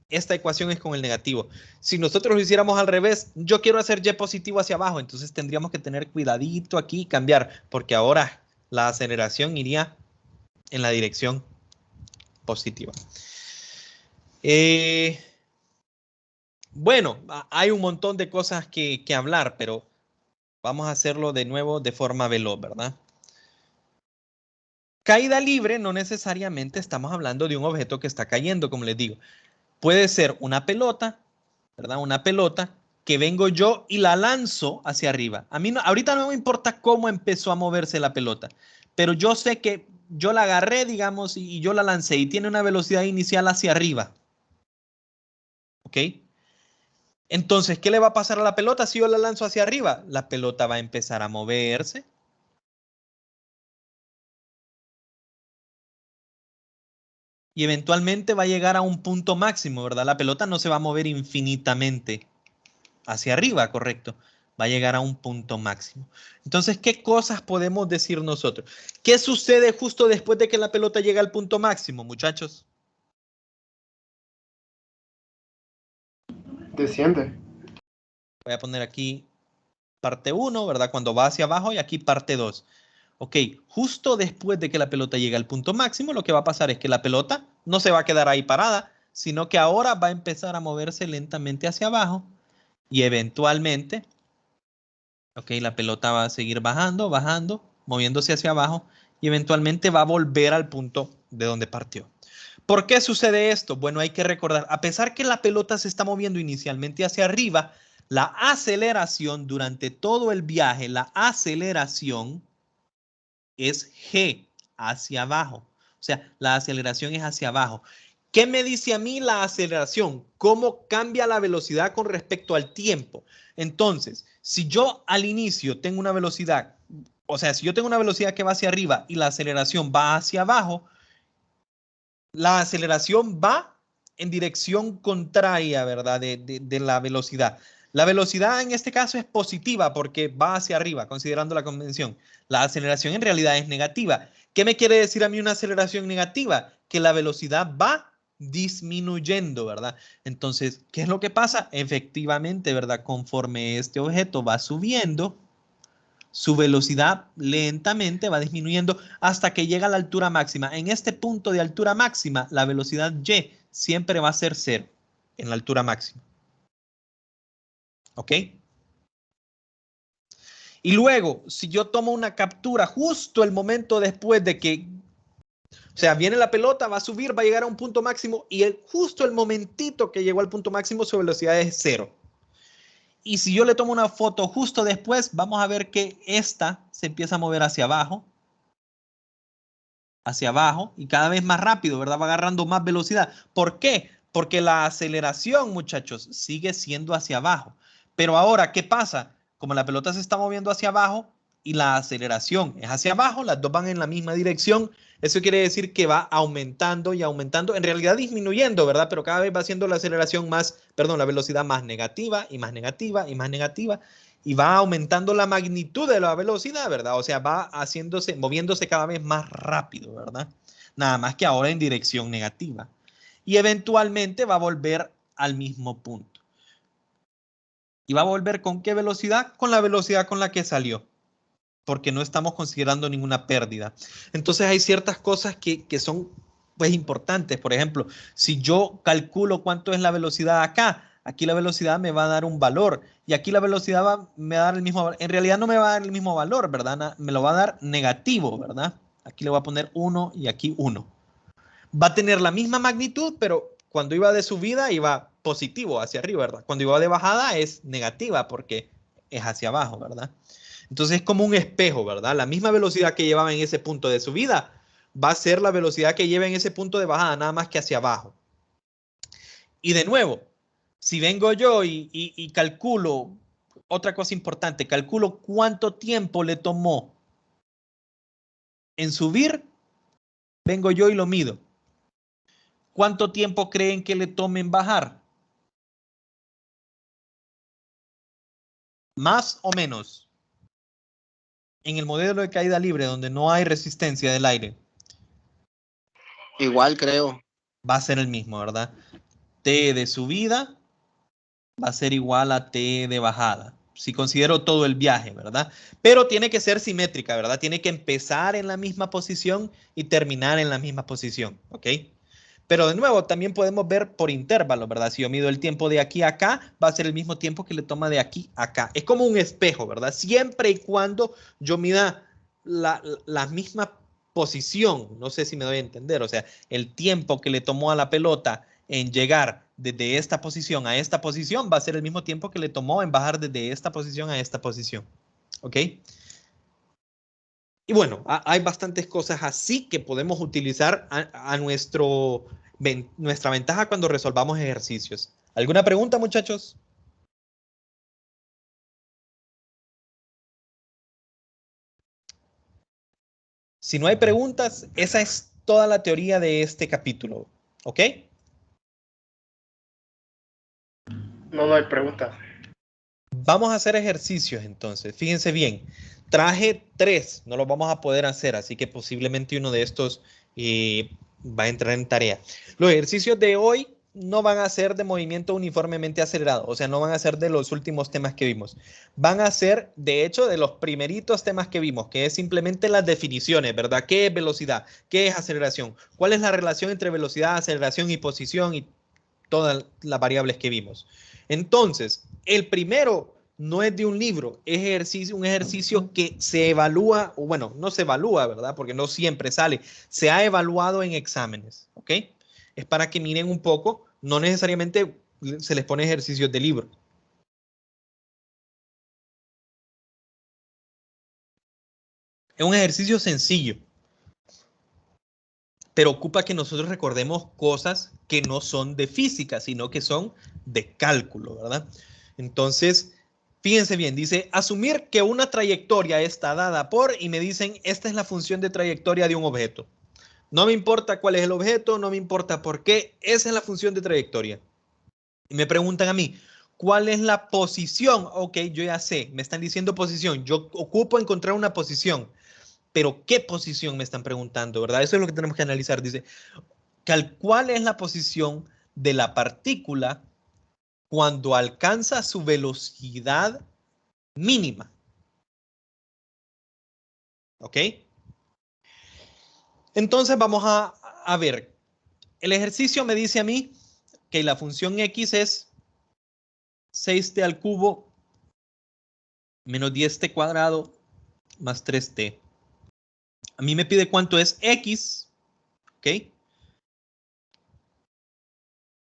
esta ecuación es con el negativo. Si nosotros lo hiciéramos al revés, yo quiero hacer Y positivo hacia abajo, entonces tendríamos que tener cuidadito aquí y cambiar, porque ahora la aceleración iría en la dirección positiva. Bueno, hay un montón de cosas que hablar, pero vamos a hacerlo de nuevo de forma veloz, ¿verdad? Caída libre no necesariamente estamos hablando de un objeto que está cayendo, como les digo. Puede ser una pelota, ¿verdad? Una pelota que vengo yo y la lanzo hacia arriba. A mí no, ahorita no me importa cómo empezó a moverse la pelota, pero yo sé que yo la agarré, digamos, y yo la lancé y tiene una velocidad inicial hacia arriba. ¿Ok? Entonces, ¿qué le va a pasar a la pelota si yo la lanzo hacia arriba? La pelota va a empezar a moverse. Y eventualmente va a llegar a un punto máximo, ¿verdad? La pelota no se va a mover infinitamente hacia arriba, correcto. Va a llegar a un punto máximo. Entonces, ¿qué cosas podemos decir nosotros? ¿Qué sucede justo después de que la pelota llega al punto máximo, muchachos? Desciende. Voy a poner aquí parte 1, ¿verdad? Cuando va hacia abajo y aquí parte 2. Ok, justo después de que la pelota llega al punto máximo, lo que va a pasar es que la pelota no se va a quedar ahí parada, sino que ahora va a empezar a moverse lentamente hacia abajo y eventualmente, ok, la pelota va a seguir bajando, bajando, moviéndose hacia abajo y eventualmente va a volver al punto de donde partió. ¿Por qué sucede esto? Bueno, hay que recordar, a pesar que la pelota se está moviendo inicialmente hacia arriba, la aceleración durante todo el viaje, la aceleración es G, hacia abajo. O sea, la aceleración es hacia abajo. ¿Qué me dice a mí la aceleración? ¿Cómo cambia la velocidad con respecto al tiempo? Entonces, si yo al inicio tengo una velocidad, o sea, si yo tengo una velocidad que va hacia arriba y la aceleración va hacia abajo, la aceleración va en dirección contraria, ¿verdad? De la velocidad. La velocidad en este caso es positiva porque va hacia arriba, considerando la convención. La aceleración en realidad es negativa. ¿Qué me quiere decir a mí una aceleración negativa? Que la velocidad va disminuyendo, ¿verdad? Entonces, ¿qué es lo que pasa? Efectivamente, ¿verdad? Conforme este objeto va subiendo, su velocidad lentamente va disminuyendo hasta que llega a la altura máxima. En este punto de altura máxima, la velocidad y siempre va a ser 0 en la altura máxima. ¿Ok? Y luego, si yo tomo una captura justo el momento después de que, o sea, viene la pelota, va a subir, va a llegar a un punto máximo y justo el momentito que llegó al punto máximo, su velocidad es 0. Y si yo le tomo una foto justo después, vamos a ver que esta se empieza a mover hacia abajo y cada vez más rápido, ¿verdad? Va agarrando más velocidad. ¿Por qué? Porque la aceleración, muchachos, sigue siendo hacia abajo. Pero ahora, ¿qué pasa? Como la pelota se está moviendo hacia abajo y la aceleración es hacia abajo, las dos van en la misma dirección. Eso quiere decir que va aumentando y aumentando, en realidad disminuyendo, ¿verdad? Pero cada vez va haciendo la aceleración más, perdón, la velocidad más negativa y más negativa y más negativa y va aumentando la magnitud de la velocidad, ¿verdad? O sea, va haciéndose, moviéndose cada vez más rápido, ¿verdad? Nada más que ahora en dirección negativa. Y eventualmente va a volver al mismo punto. ¿Y va a volver con qué velocidad? Con la velocidad con la que salió, porque no estamos considerando ninguna pérdida. Entonces hay ciertas cosas que son pues importantes. Por ejemplo, si yo calculo cuánto es la velocidad acá, aquí la velocidad me va a dar un valor y aquí la velocidad me va a dar el mismo valor. En realidad no me va a dar el mismo valor, ¿verdad? Me lo va a dar negativo, ¿verdad? Aquí le voy a poner 1 y aquí 1. Va a tener la misma magnitud, pero cuando iba de subida iba positivo hacia arriba, ¿verdad? Cuando iba de bajada es negativa porque es hacia abajo, ¿verdad? Entonces es como un espejo, ¿verdad? La misma velocidad que llevaba en ese punto de subida va a ser la velocidad que lleva en ese punto de bajada, nada más que hacia abajo. Y de nuevo, si vengo yo y calculo, otra cosa importante, calculo cuánto tiempo le tomó en subir, vengo yo y lo mido. ¿Cuánto tiempo creen que le tome en bajar? ¿Más o menos? En el modelo de caída libre, donde no hay resistencia del aire, Igual creo. va a ser el mismo, ¿verdad? T de subida va a ser igual a T de bajada. Si considero todo el viaje, ¿verdad? Pero tiene que ser simétrica, ¿verdad? Tiene que empezar en la misma posición y terminar en la misma posición, ¿ok? Pero de nuevo, también podemos ver por intervalos, ¿verdad? Si yo mido el tiempo de aquí a acá, va a ser el mismo tiempo que le toma de aquí a acá. Es como un espejo, ¿verdad? Siempre y cuando yo mida la misma posición, no sé si me doy a entender, o sea, el tiempo que le tomó a la pelota en llegar desde esta posición a esta posición va a ser el mismo tiempo que le tomó en bajar desde esta posición a esta posición, ¿ok? Y bueno, hay bastantes cosas así que podemos utilizar a nuestra ventaja cuando resolvamos ejercicios. ¿Alguna pregunta, muchachos? Si no hay preguntas, esa es toda la teoría de este capítulo, ¿ok? No hay preguntas. Vamos a hacer ejercicios entonces. Fíjense bien, traje 3, no los vamos a poder hacer, así que posiblemente uno de estos va a entrar en tarea. Los ejercicios de hoy no van a ser de movimiento uniformemente acelerado, o sea, no van a ser de los últimos temas que vimos. Van a ser, de hecho, de los primeritos temas que vimos, que es simplemente las definiciones, ¿verdad? ¿Qué es velocidad? ¿Qué es aceleración? ¿Cuál es la relación entre velocidad, aceleración y posición y todas las variables que vimos? Entonces, el primero no es de un libro, es un ejercicio que se evalúa, o bueno, no se evalúa, ¿verdad? Porque no siempre sale, se ha evaluado en exámenes, ¿ok? Es para que miren un poco, no necesariamente se les pone ejercicios de libro. Es un ejercicio sencillo, pero ocupa que nosotros recordemos cosas que no son de física, sino que son de cálculo, ¿verdad? Entonces, fíjense bien, dice, asumir que una trayectoria está dada por, y me dicen, esta es la función de trayectoria de un objeto. No me importa cuál es el objeto, no me importa por qué, esa es la función de trayectoria. Y me preguntan a mí, ¿cuál es la posición? Ok, yo ya sé, me están diciendo posición, yo ocupo encontrar una posición. Pero ¿qué posición me están preguntando, verdad? Eso es lo que tenemos que analizar. Dice, ¿cuál es la posición de la partícula cuando alcanza su velocidad mínima? ¿Ok? Entonces vamos a ver. El ejercicio me dice a mí que la función x es 6t al cubo menos 10t cuadrado más 3t. A mí me pide cuánto es x, ¿ok?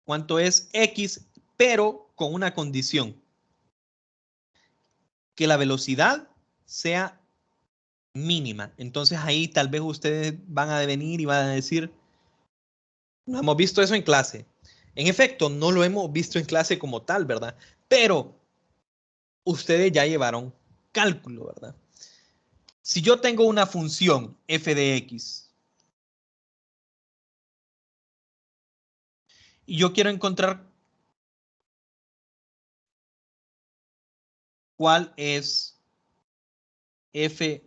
Cuánto es x, pero con una condición. Que la velocidad sea mínima. Entonces ahí tal vez ustedes van a venir y van a decir, no hemos visto eso en clase. En efecto, no lo hemos visto en clase como tal, ¿verdad? Pero ustedes ya llevaron cálculo, ¿verdad? Si yo tengo una función f de x y yo quiero encontrar cuál es f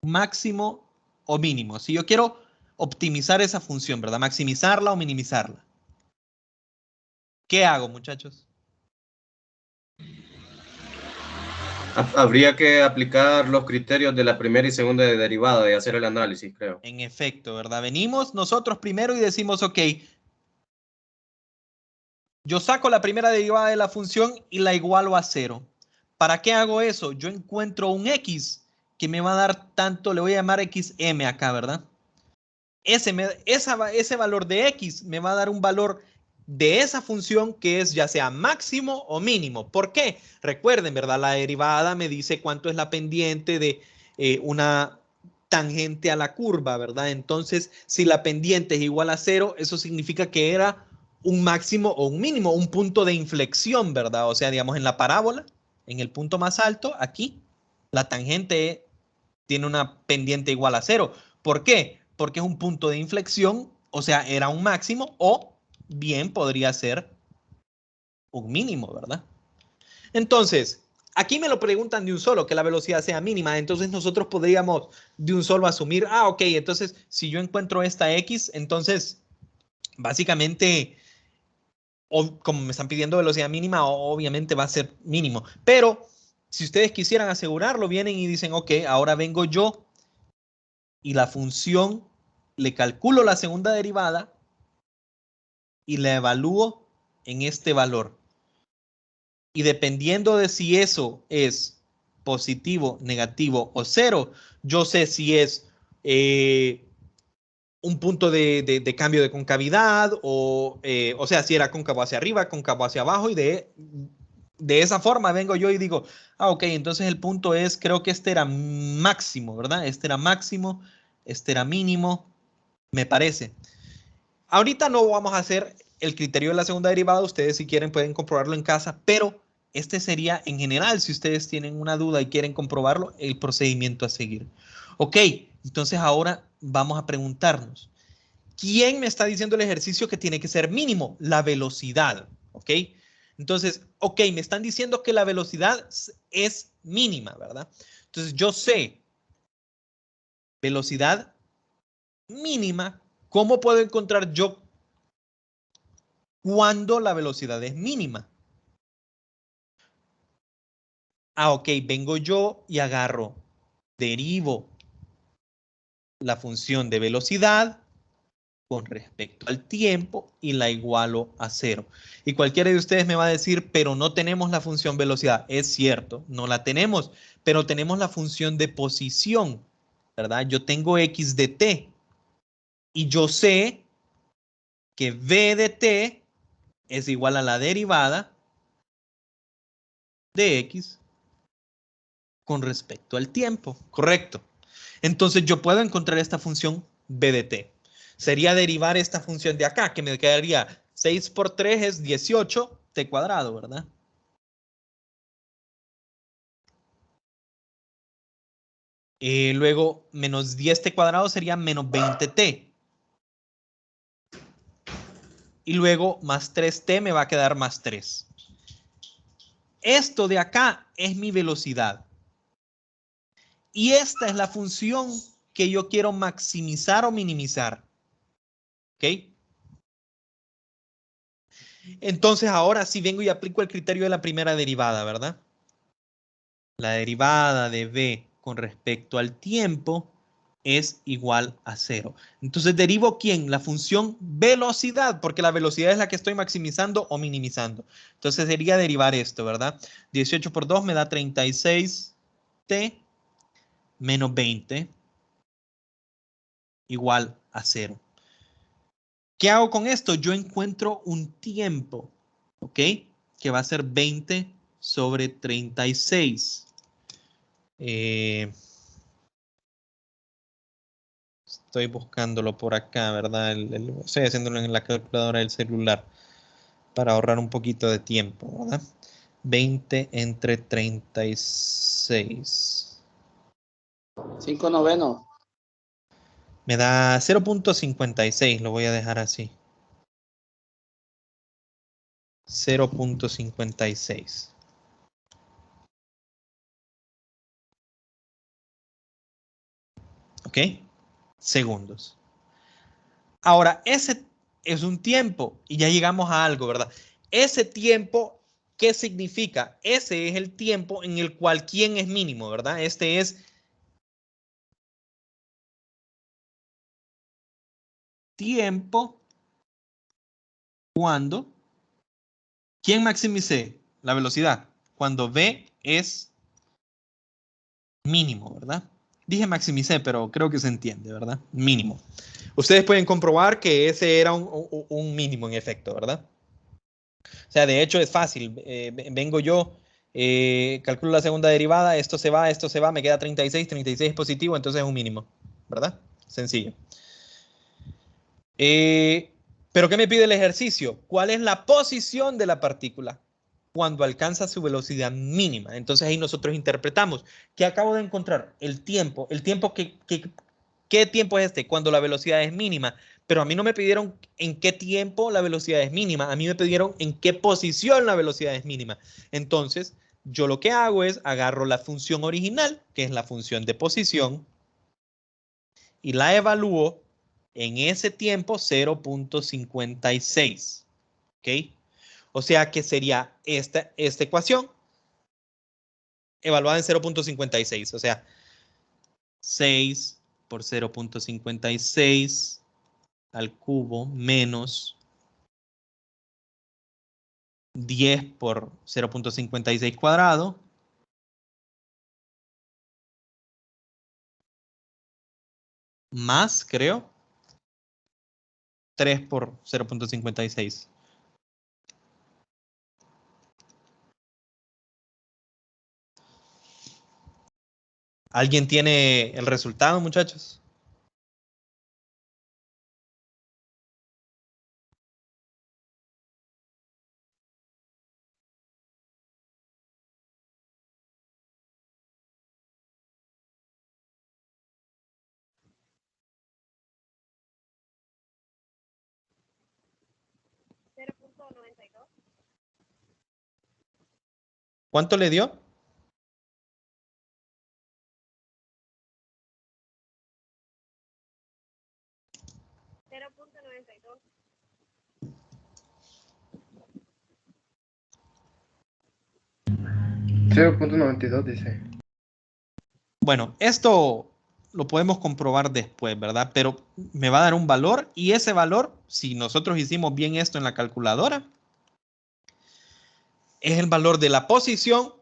máximo o mínimo. Si yo quiero optimizar esa función, ¿verdad? Maximizarla o minimizarla. ¿Qué hago, muchachos? Habría que aplicar los criterios de la primera y segunda de derivada y hacer el análisis, creo. En efecto, ¿verdad? Venimos nosotros primero y decimos, ok, yo saco la primera derivada de la función y la igualo a 0. ¿Para qué hago eso? Yo encuentro un x que me va a dar tanto, le voy a llamar xm acá, ¿verdad? Ese valor de x me va a dar un valor de esa función que es ya sea máximo o mínimo. ¿Por qué? Recuerden, ¿verdad? La derivada me dice cuánto es la pendiente de una tangente a la curva, ¿verdad? Entonces, si la pendiente es igual a 0, eso significa que era un máximo o un mínimo, un punto de inflexión, ¿verdad? O sea, digamos, en la parábola, en el punto más alto, aquí, la tangente tiene una pendiente igual a 0. ¿Por qué? Porque es un punto de inflexión, o sea, era un máximo o bien podría ser un mínimo, ¿verdad? Entonces, aquí me lo preguntan de un solo, que la velocidad sea mínima, entonces nosotros podríamos de un solo asumir, ok, entonces si yo encuentro esta X, entonces básicamente, como me están pidiendo velocidad mínima, obviamente va a ser mínimo, pero si ustedes quisieran asegurarlo, vienen y dicen, ok, ahora vengo yo y la función, le calculo la segunda derivada y la evalúo en este valor. Y dependiendo de si eso es positivo, negativo o 0, yo sé si es un punto de cambio de concavidad o sea, si era cóncavo hacia arriba, cóncavo hacia abajo y de esa forma vengo yo y digo, ok, entonces el punto es, creo que este era máximo, ¿verdad? Este era máximo, este era mínimo, me parece. Ahorita no vamos a hacer el criterio de la segunda derivada, ustedes si quieren pueden comprobarlo en casa, pero este sería en general, si ustedes tienen una duda y quieren comprobarlo, el procedimiento a seguir. Ok, entonces ahora vamos a preguntarnos, ¿quién me está diciendo el ejercicio que tiene que ser mínimo? La velocidad, ¿ok? Entonces, ok, me están diciendo que la velocidad es mínima, ¿verdad? Entonces yo sé velocidad mínima, ¿cómo puedo encontrar yo cuando la velocidad es mínima? Ok, vengo yo y agarro, derivo la función de velocidad con respecto al tiempo y la igualo a 0. Y cualquiera de ustedes me va a decir, pero no tenemos la función velocidad. Es cierto, no la tenemos, pero tenemos la función de posición, ¿verdad? Yo tengo x de t y yo sé que v de t es igual a la derivada de x con respecto al tiempo, ¿correcto? Entonces yo puedo encontrar esta función b de t. Sería derivar esta función de acá, que me quedaría 6 por 3 es 18 t cuadrado, ¿verdad? Luego, menos 10t cuadrado sería menos 20t. Y luego, más 3t me va a quedar más 3. Esto de acá es mi velocidad. Y esta es la función que yo quiero maximizar o minimizar. ¿Ok? Entonces ahora sí vengo y aplico el criterio de la primera derivada, ¿verdad? La derivada de v con respecto al tiempo es igual a 0. Entonces derivo ¿quién? La función velocidad, porque la velocidad es la que estoy maximizando o minimizando. Entonces sería derivar esto, ¿verdad? 18 por 2 me da 36t menos 20 igual a 0. ¿Qué hago con esto? Yo encuentro un tiempo, ¿ok? Que va a ser 20 sobre 36. Estoy buscándolo por acá, ¿verdad? Estoy haciéndolo en la calculadora del celular para ahorrar un poquito de tiempo, ¿verdad? 20 entre 36. 5/9. Me da 0.56, lo voy a dejar así. 0.56. ¿Ok? Segundos. Ahora, ese es un tiempo y ya llegamos a algo, ¿verdad? Ese tiempo ¿qué significa? Ese es el tiempo en el cual ¿quién es mínimo, verdad? Este es tiempo cuando ¿quién maximicé? La velocidad. Cuando V es mínimo, ¿verdad? Dije maximicé, pero creo que se entiende, ¿verdad? Mínimo. Ustedes pueden comprobar que ese era un mínimo en efecto, ¿verdad? O sea, de hecho es fácil. Vengo yo, calculo la segunda derivada, esto se va, me queda 36, 36 es positivo, entonces es un mínimo, ¿verdad? Sencillo. ¿Pero qué me pide el ejercicio? ¿Cuál es la posición de la partícula cuando alcanza su velocidad mínima? Entonces ahí nosotros interpretamos. ¿Qué acabo de encontrar? El tiempo ¿qué tiempo es este? Cuando la velocidad es mínima. Pero a mí no me pidieron en qué tiempo la velocidad es mínima. A mí me pidieron en qué posición la velocidad es mínima. Entonces, yo lo que hago es agarro la función original, que es la función de posición, y la evalúo en ese tiempo 0.56. ¿Ok? O sea que sería esta ecuación evaluada en 0.56. O sea, 6 por 0.56 al cubo menos 10 por 0.56 cuadrado más, creo, 3 por 0.56. ¿Alguien tiene el resultado, muchachos? ¿Cuánto le dio? 0.92 dice. Bueno, esto lo podemos comprobar después, ¿verdad? Pero me va a dar un valor y ese valor, si nosotros hicimos bien esto en la calculadora, es el valor de la posición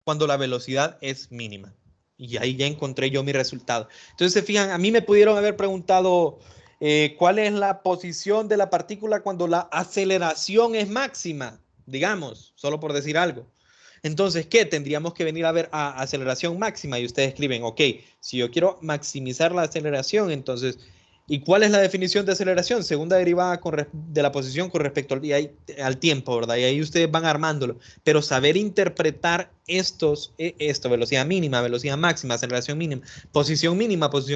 cuando la velocidad es mínima. Y ahí ya encontré yo mi resultado. Entonces, se fijan, a mí me pudieron haber preguntado cuál es la posición de la partícula cuando la aceleración es máxima, digamos, solo por decir algo. Entonces, ¿qué? Tendríamos que venir a ver a aceleración máxima y ustedes escriben, ok, si yo quiero maximizar la aceleración, entonces, ¿y cuál es la definición de aceleración? Segunda derivada de la posición con respecto al tiempo, ¿verdad? Y ahí ustedes van armándolo. Pero saber interpretar esto, velocidad mínima, velocidad máxima, aceleración mínima, posición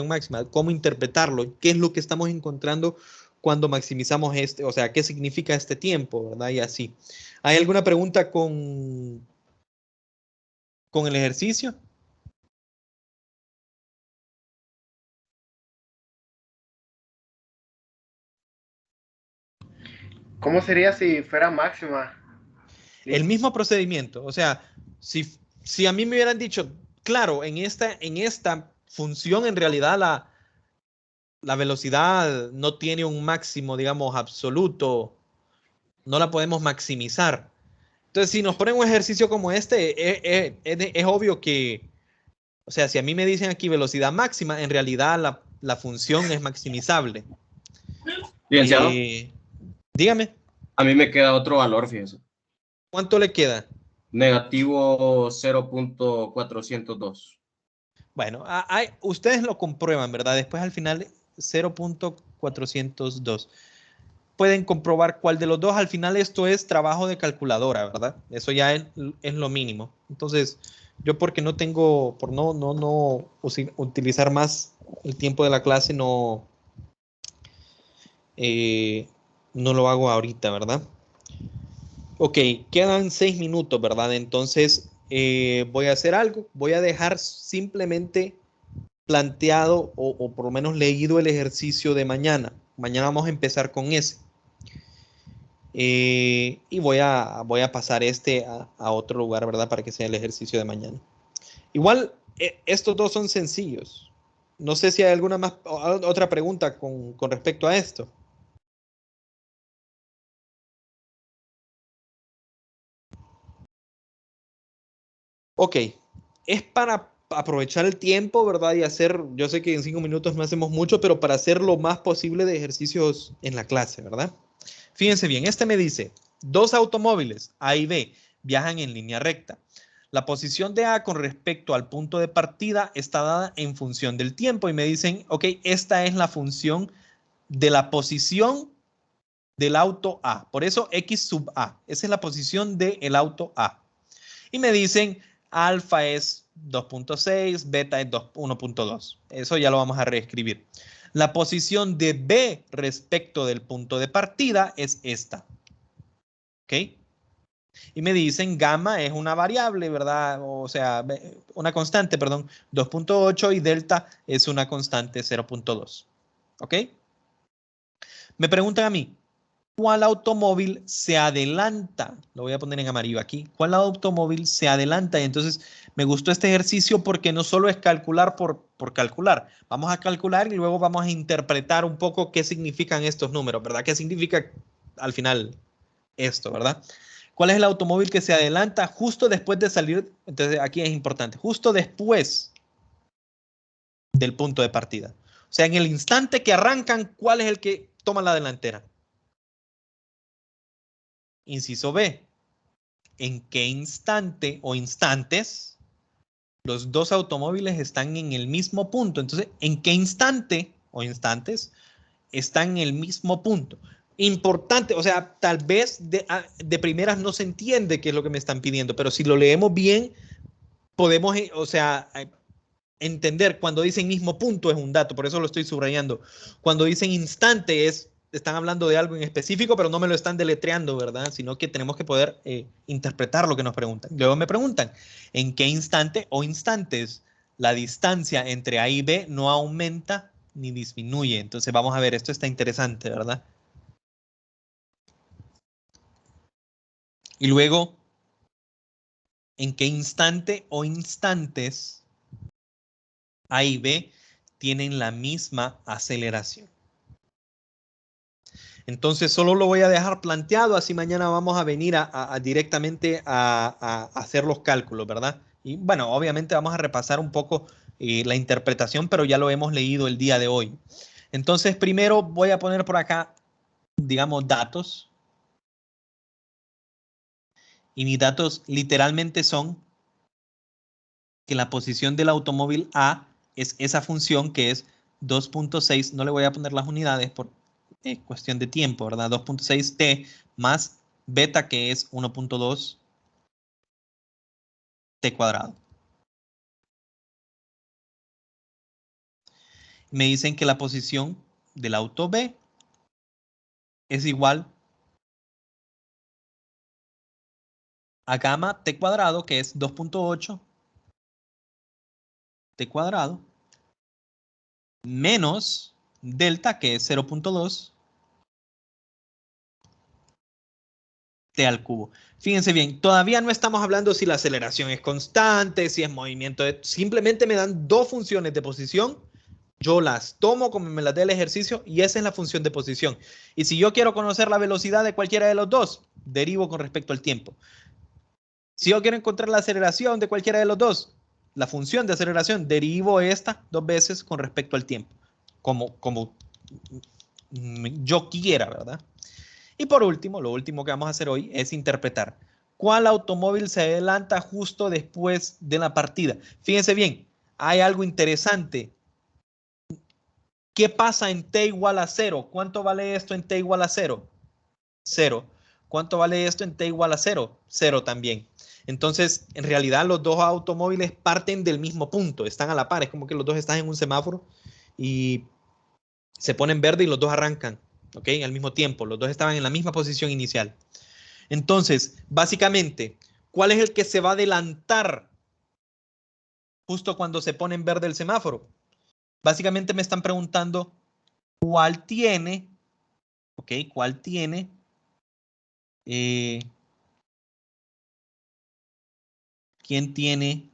máxima, cómo interpretarlo, qué es lo que estamos encontrando cuando maximizamos o sea, qué significa este tiempo, ¿verdad? Y así. ¿Hay alguna pregunta con el ejercicio? ¿Cómo sería si fuera máxima? El mismo procedimiento. O sea, si a mí me hubieran dicho, claro, en esta función en realidad la velocidad no tiene un máximo, digamos, absoluto, no la podemos maximizar. Entonces, si nos ponen un ejercicio como este, es obvio que, o sea, si a mí me dicen aquí velocidad máxima, en realidad la función es maximizable. Licenciado, Dígame, a mí me queda otro valor, fíjese. ¿cuánto le queda? Negativo 0.402. Bueno, ustedes lo comprueban, ¿verdad? Después al final 0.402. Pueden comprobar cuál de los dos. Al final esto es trabajo de calculadora, ¿verdad? Eso ya es lo mínimo. Entonces, yo porque no tengo, por no utilizar más el tiempo de la clase, no lo hago ahorita, ¿verdad? Ok, quedan 6 minutos, ¿verdad? Entonces, voy a hacer algo. Voy a dejar simplemente planteado o por lo menos leído el ejercicio de mañana. Mañana vamos a empezar con ese. Y voy a pasar este a otro lugar, ¿verdad? Para que sea el ejercicio de mañana. Igual, estos dos son sencillos. No sé si hay alguna más, otra pregunta con respecto a esto. Ok, es para aprovechar el tiempo, ¿verdad? Y hacer, yo sé que en 5 minutos no hacemos mucho, pero para hacer lo más posible de ejercicios en la clase, ¿verdad? Fíjense bien, este me dice, dos automóviles, A y B, viajan en línea recta. La posición de A con respecto al punto de partida está dada en función del tiempo y me dicen, ok, esta es la función de la posición del auto A. Por eso X sub A, esa es la posición del auto A. Y me dicen, alfa es 2.6, beta es 1.2. Eso ya lo vamos a reescribir. La posición de B respecto del punto de partida es esta. ¿Ok? Y me dicen gamma es una variable, ¿verdad? O sea, una constante, perdón, 2.8 y delta es una constante 0.2. ¿Ok? Me preguntan a mí, ¿cuál automóvil se adelanta? Lo voy a poner en amarillo aquí. ¿Cuál automóvil se adelanta? Y entonces me gustó este ejercicio porque no solo es calcular por calcular. Vamos a calcular y luego vamos a interpretar un poco qué significan estos números, ¿verdad? ¿Qué significa al final esto, ¿verdad? ¿Cuál es el automóvil que se adelanta justo después de salir? Entonces aquí es importante, justo después del punto de partida. O sea, en el instante que arrancan, ¿cuál es el que toma la delantera? Inciso B. ¿En qué instante o instantes los dos automóviles están en el mismo punto? Entonces, ¿en qué instante o instantes están en el mismo punto? Importante, o sea, tal vez de primeras no se entiende qué es lo que me están pidiendo, pero si lo leemos bien, podemos, o sea, entender cuando dicen mismo punto es un dato, por eso lo estoy subrayando. Cuando dicen instante están hablando de algo en específico, pero no me lo están deletreando, ¿verdad? Sino que tenemos que poder interpretar lo que nos preguntan. Luego me preguntan, ¿en qué instante o instantes la distancia entre A y B no aumenta ni disminuye? Entonces vamos a ver, esto está interesante, ¿verdad? Y luego, ¿en qué instante o instantes A y B tienen la misma aceleración? Entonces solo lo voy a dejar planteado, así mañana vamos a venir directamente a hacer los cálculos, ¿verdad? Y bueno, obviamente vamos a repasar un poco la interpretación, pero ya lo hemos leído el día de hoy. Entonces primero voy a poner por acá, digamos, datos. Y mis datos literalmente son que la posición del automóvil A es esa función que es 2.6, no le voy a poner las unidades por cuestión de tiempo, ¿verdad? 2.6 t más beta que es 1.2 t cuadrado. Me dicen que la posición del auto B es igual a gamma t cuadrado que es 2.8 t cuadrado menos delta que es 0.2 t al cubo. Fíjense bien, todavía no estamos hablando si la aceleración es constante, si es movimiento. Simplemente me dan dos funciones de posición. Yo las tomo como me las dé el ejercicio y esa es la función de posición. Y si yo quiero conocer la velocidad de cualquiera de los dos, derivo con respecto al tiempo. Si yo quiero encontrar la aceleración de cualquiera de los dos, la función de aceleración, derivo esta dos veces con respecto al tiempo. Como yo quiera, ¿verdad? Y por último, lo último que vamos a hacer hoy es interpretar cuál automóvil se adelanta justo después de la partida. Fíjense bien, hay algo interesante. ¿Qué pasa en t igual a 0? ¿Cuánto vale esto en t igual a 0? 0. ¿Cuánto vale esto en t igual a 0? 0 también. Entonces, en realidad los dos automóviles parten del mismo punto, están a la par, es como que los dos están en un semáforo y se ponen verde y los dos arrancan, ¿ok? Al mismo tiempo, los dos estaban en la misma posición inicial. Entonces, básicamente, ¿cuál es el que se va a adelantar justo cuando se pone en verde el semáforo? Básicamente me están preguntando cuál tiene, ¿ok? ¿Cuál tiene ¿Quién tiene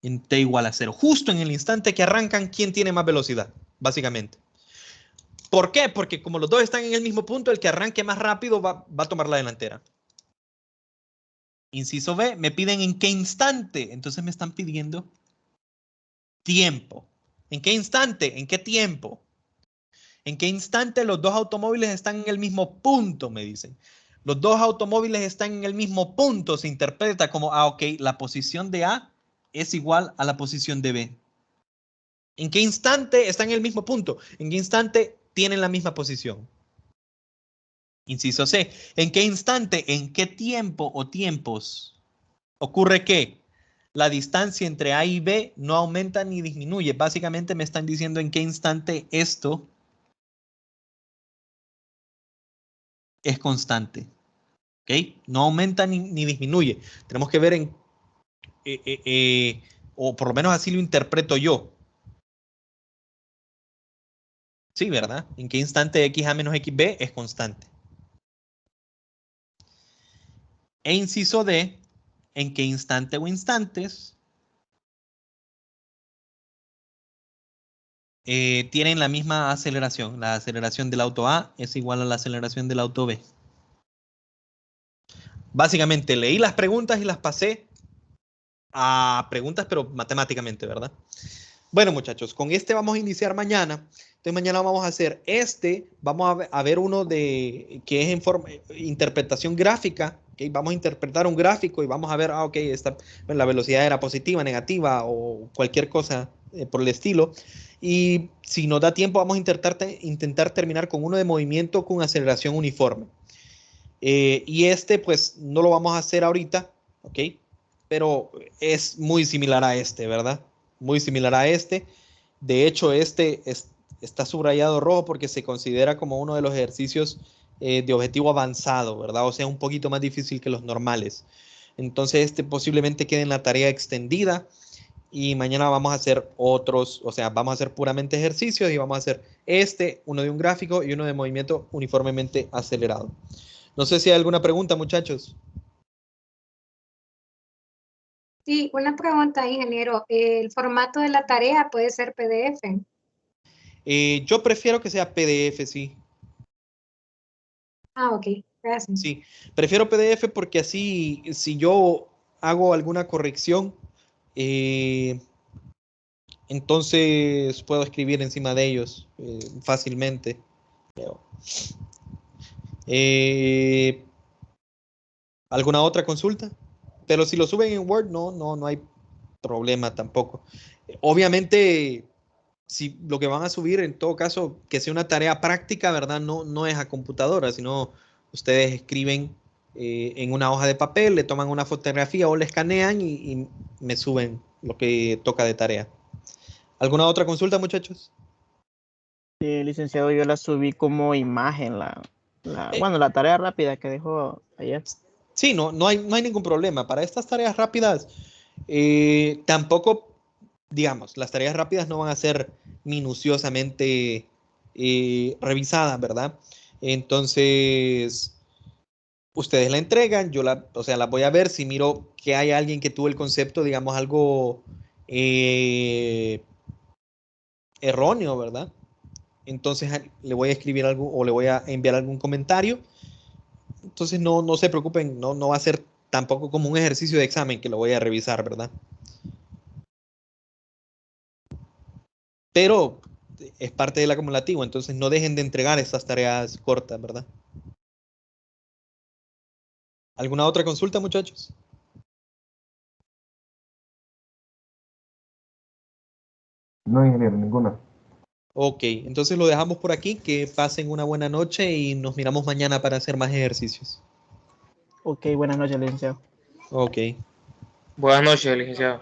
en t igual a 0? Justo en el instante que arrancan, ¿quién tiene más velocidad? Básicamente. ¿Por qué? Porque como los dos están en el mismo punto, el que arranque más rápido va a tomar la delantera. Inciso B, me piden en qué instante. Entonces me están pidiendo tiempo. ¿En qué instante? ¿En qué tiempo? ¿En qué instante los dos automóviles están en el mismo punto? Me dicen. Los dos automóviles están en el mismo punto. Se interpreta como, ok, la posición de A es igual a la posición de B. ¿En qué instante están en el mismo punto? ¿En qué instante tienen la misma posición? Inciso C. ¿En qué instante, en qué tiempo o tiempos ocurre que la distancia entre A y B no aumenta ni disminuye? Básicamente me están diciendo en qué instante esto es constante. ¿Ok? No aumenta ni disminuye. Tenemos que ver o por lo menos así lo interpreto yo. Sí, ¿verdad? ¿En qué instante XA menos XB es constante? E inciso D, ¿en qué instante o instantes tienen la misma aceleración? La aceleración del auto A es igual a la aceleración del auto B. Básicamente leí las preguntas y las pasé a preguntas, pero matemáticamente, ¿verdad? Bueno, muchachos, con este vamos a iniciar mañana. Entonces mañana vamos a hacer vamos a ver uno que es en interpretación gráfica. ¿Okay? Vamos a interpretar un gráfico y vamos a ver, ok, la velocidad era positiva, negativa o cualquier cosa por el estilo. Y si nos da tiempo, vamos a intentar terminar con uno de movimiento con aceleración uniforme. Y pues no lo vamos a hacer ahorita, ¿ok? Pero es muy similar a ¿verdad? Muy similar a De hecho, está subrayado rojo porque se considera como uno de los ejercicios de objetivo avanzado, ¿verdad? O sea, un poquito más difícil que los normales. Entonces, posiblemente quede en la tarea extendida y mañana vamos a hacer otros, o sea, vamos a hacer puramente ejercicios y vamos a hacer uno de un gráfico y uno de movimiento uniformemente acelerado. No sé si hay alguna pregunta, muchachos. Sí, una pregunta, ingeniero. ¿El formato de la tarea puede ser PDF? Yo prefiero que sea PDF, sí. Ah, ok, gracias. Sí, prefiero PDF porque así, si yo hago alguna corrección, entonces puedo escribir encima de ellos fácilmente. ¿Alguna otra consulta? Pero si lo suben en Word, no hay problema tampoco. Obviamente, si lo que van a subir, en todo caso, que sea una tarea práctica, ¿verdad? No es a computadora, sino ustedes escriben en una hoja de papel, le toman una fotografía o le escanean y me suben lo que toca de tarea. ¿Alguna otra consulta, muchachos? Sí, licenciado, yo la subí como imagen, bueno, la tarea rápida que dejó ayer. Sí, no hay ningún problema. Para estas tareas rápidas, tampoco, digamos, las tareas rápidas no van a ser minuciosamente revisadas, ¿verdad? Entonces, ustedes la entregan, o sea, la voy a ver si miro que hay alguien que tuvo el concepto, digamos, algo erróneo, ¿verdad? Entonces le voy a escribir algo o le voy a enviar algún comentario. Entonces no se preocupen, no va a ser tampoco como un ejercicio de examen que lo voy a revisar, ¿verdad? Pero es parte del acumulativo, entonces no dejen de entregar estas tareas cortas, ¿verdad? ¿Alguna otra consulta, muchachos? No, ingeniero, ninguna. Ok, entonces lo dejamos por aquí, que pasen una buena noche y nos miramos mañana para hacer más ejercicios. Ok, buenas noches, licenciado. Ok. Buenas noches, licenciado.